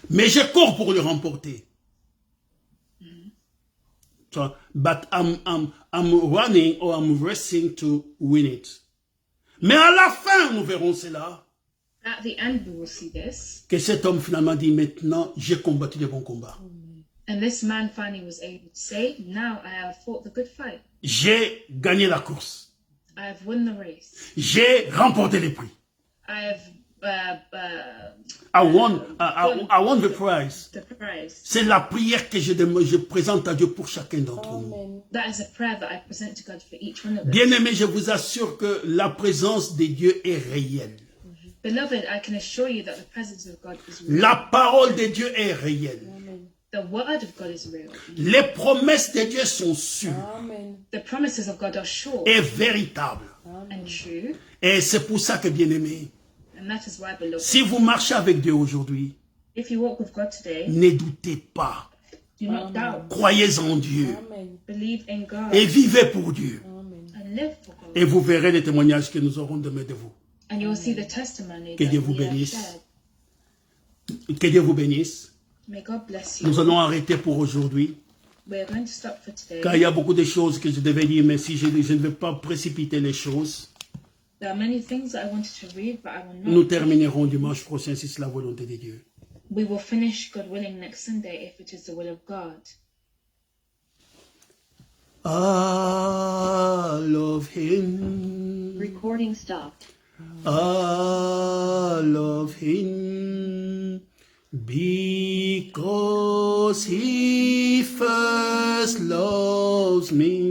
mais je cours pour le remporter. So, but I'm running or I'm racing to win it. Mais à la fin, nous verrons cela, At the end, we will see this. que cet homme finalement dit, maintenant, j'ai combattu le bon combat. And this man finally was able to say, now I have fought the good fight. J'ai gagné la course. I have won the race. J'ai remporté le prix. I have I won the prize. the prize. C'est la prière que je présente à Dieu pour chacun d'entre nous. Amen. That is a prayer that I present to God for each one of us. Bien-aimés, je vous assure que la présence de Dieu est réelle. Beloved, I can assure you that the presence of God is real. La parole de Dieu est réelle. Amen. The word of God is real. Les promesses de Dieu sont sûres Amen. The promises of God are sure et véritables. and true. Et c'est pour ça que, bien-aimés, And that is why, beloved, si vous marchez avec Dieu aujourd'hui, if you walk with God today, ne doutez pas. do not doubt. Croyez en Dieu Amen. Believe in God et vivez pour Dieu. Amen. and live for God. Et vous verrez les témoignages que nous aurons demain de vous. And you will see the testimony Que that Dieu vous we have bénisse. shared. Que Dieu vous bénisse. May God bless you. Nous allons arrêter pour aujourd'hui, We are going to stop for today. car il y a beaucoup de choses que je devais dire, mais si je ne vais pas précipiter les choses, There are many things that I wanted to read, but I will nous not. terminerons dimanche prochain si c'est la volonté de Dieu. We will finish, God willing, next Sunday if it is the will of God. I love him. Recording stopped. I love him because he first loves me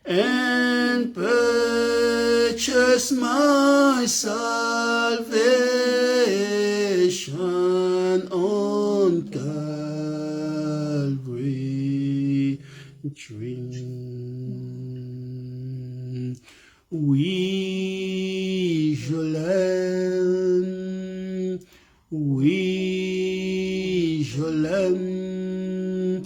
and purchased my salvation on Calvary tree. Oui, je l'aime. Oui, je l'aime.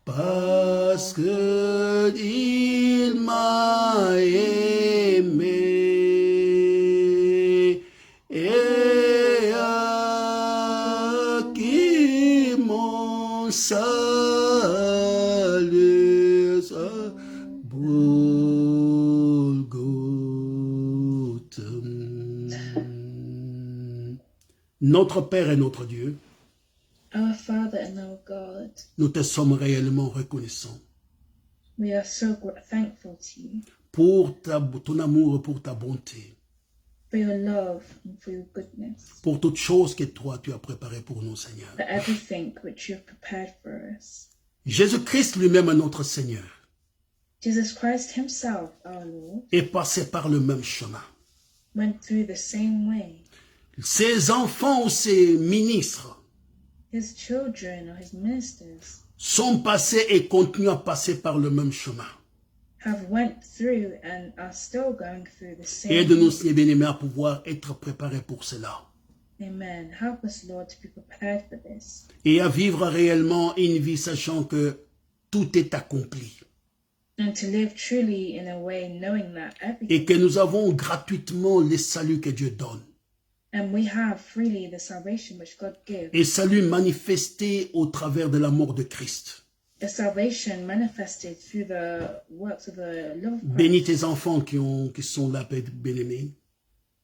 Parce que il m'a aimé. Et acquis mon salut. Notre Père et notre Dieu, Our Father and our God, nous te sommes réellement reconnaissants we are so thankful to you pour ton amour et pour ta bonté, for your love and for your goodness, pour toutes choses que toi tu as préparées pour nous, Seigneur. for everything which you have prepared for us. Jésus-Christ lui-même est notre Seigneur, Jesus Christ himself, our Lord, est passé par le même chemin. went through the same way. Ses enfants ou ses ministres His children or his ministers sont passés et continuent à passer par le même chemin. have went through and are still going through the same. Aide-nous, Seigneur bien-aimé, à pouvoir être préparés pour cela Amen. Help us, Lord, to be prepared for this et à vivre réellement une vie sachant que tout est accompli and to live truly in a way knowing that everything, et que nous avons gratuitement les saluts que Dieu donne. and we have freely the salvation which God gives, Et salut manifesté au travers de la mort de Christ. a salvation manifested through the works of the love of Christ. Bénis tes enfants qui sont là, Père bien-aimé.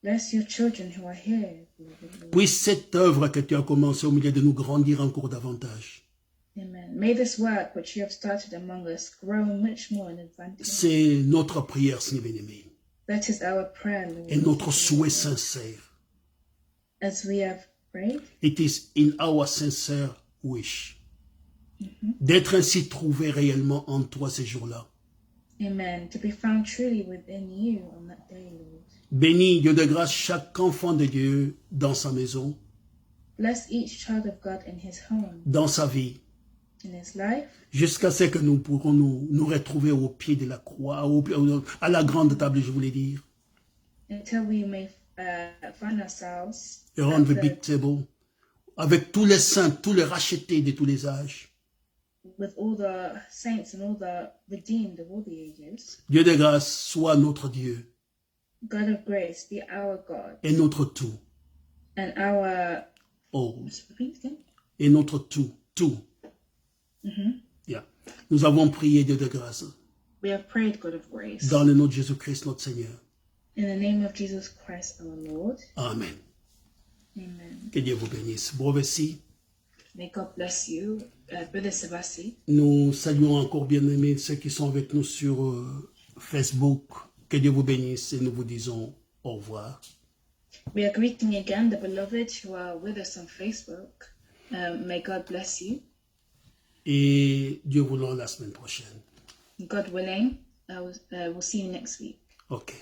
Bless your children who are here, beloved Lord. Puisse cette œuvre que tu as commencée au milieu de nous grandir encore davantage. Amen. May this work which you have started among us grow much more in advantage. C'est notre prière, Seigneur bien-aimé, That is our prayer, Lord. et notre souhait sincère. As we have prayed, It is in our sincere wish d'être ainsi trouvé réellement en toi ces jours-là. amen, to be found truly within you on that day, Lord. Bénis, Dieu de grâce, chaque enfant de Dieu dans sa maison, Bless each child of God in his home, dans sa vie, in his life, jusqu'à ce que nous pourrons nous retrouver au pied de la croix, à la grande table, je voulais dire, until we may find ourselves around the at big table, avec tous les saints, tous les rachetés de tous les âges. with all the saints and all the redeemed of all the ages. Dieu de grâce, sois notre Dieu God of grace, be our God et notre tout. and our Oh, repeat again. et notre tout. Yeah. Nous avons prié, Dieu de grâce, We have prayed, God of grace, dans le nom de Jésus-Christ, notre Seigneur. in the name of Jesus Christ, our Lord. Amen. Amen. Que Dieu vous bénisse. Brovesi, May God bless you, Brother Sebasti. nous saluons encore bien-aimés ceux qui sont avec nous sur Facebook. Que Dieu vous bénisse et nous vous disons au revoir. We are greeting again the beloved who are with us on Facebook. May God bless you. Et Dieu voulant la semaine prochaine. God willing, we'll see you next week. Ok.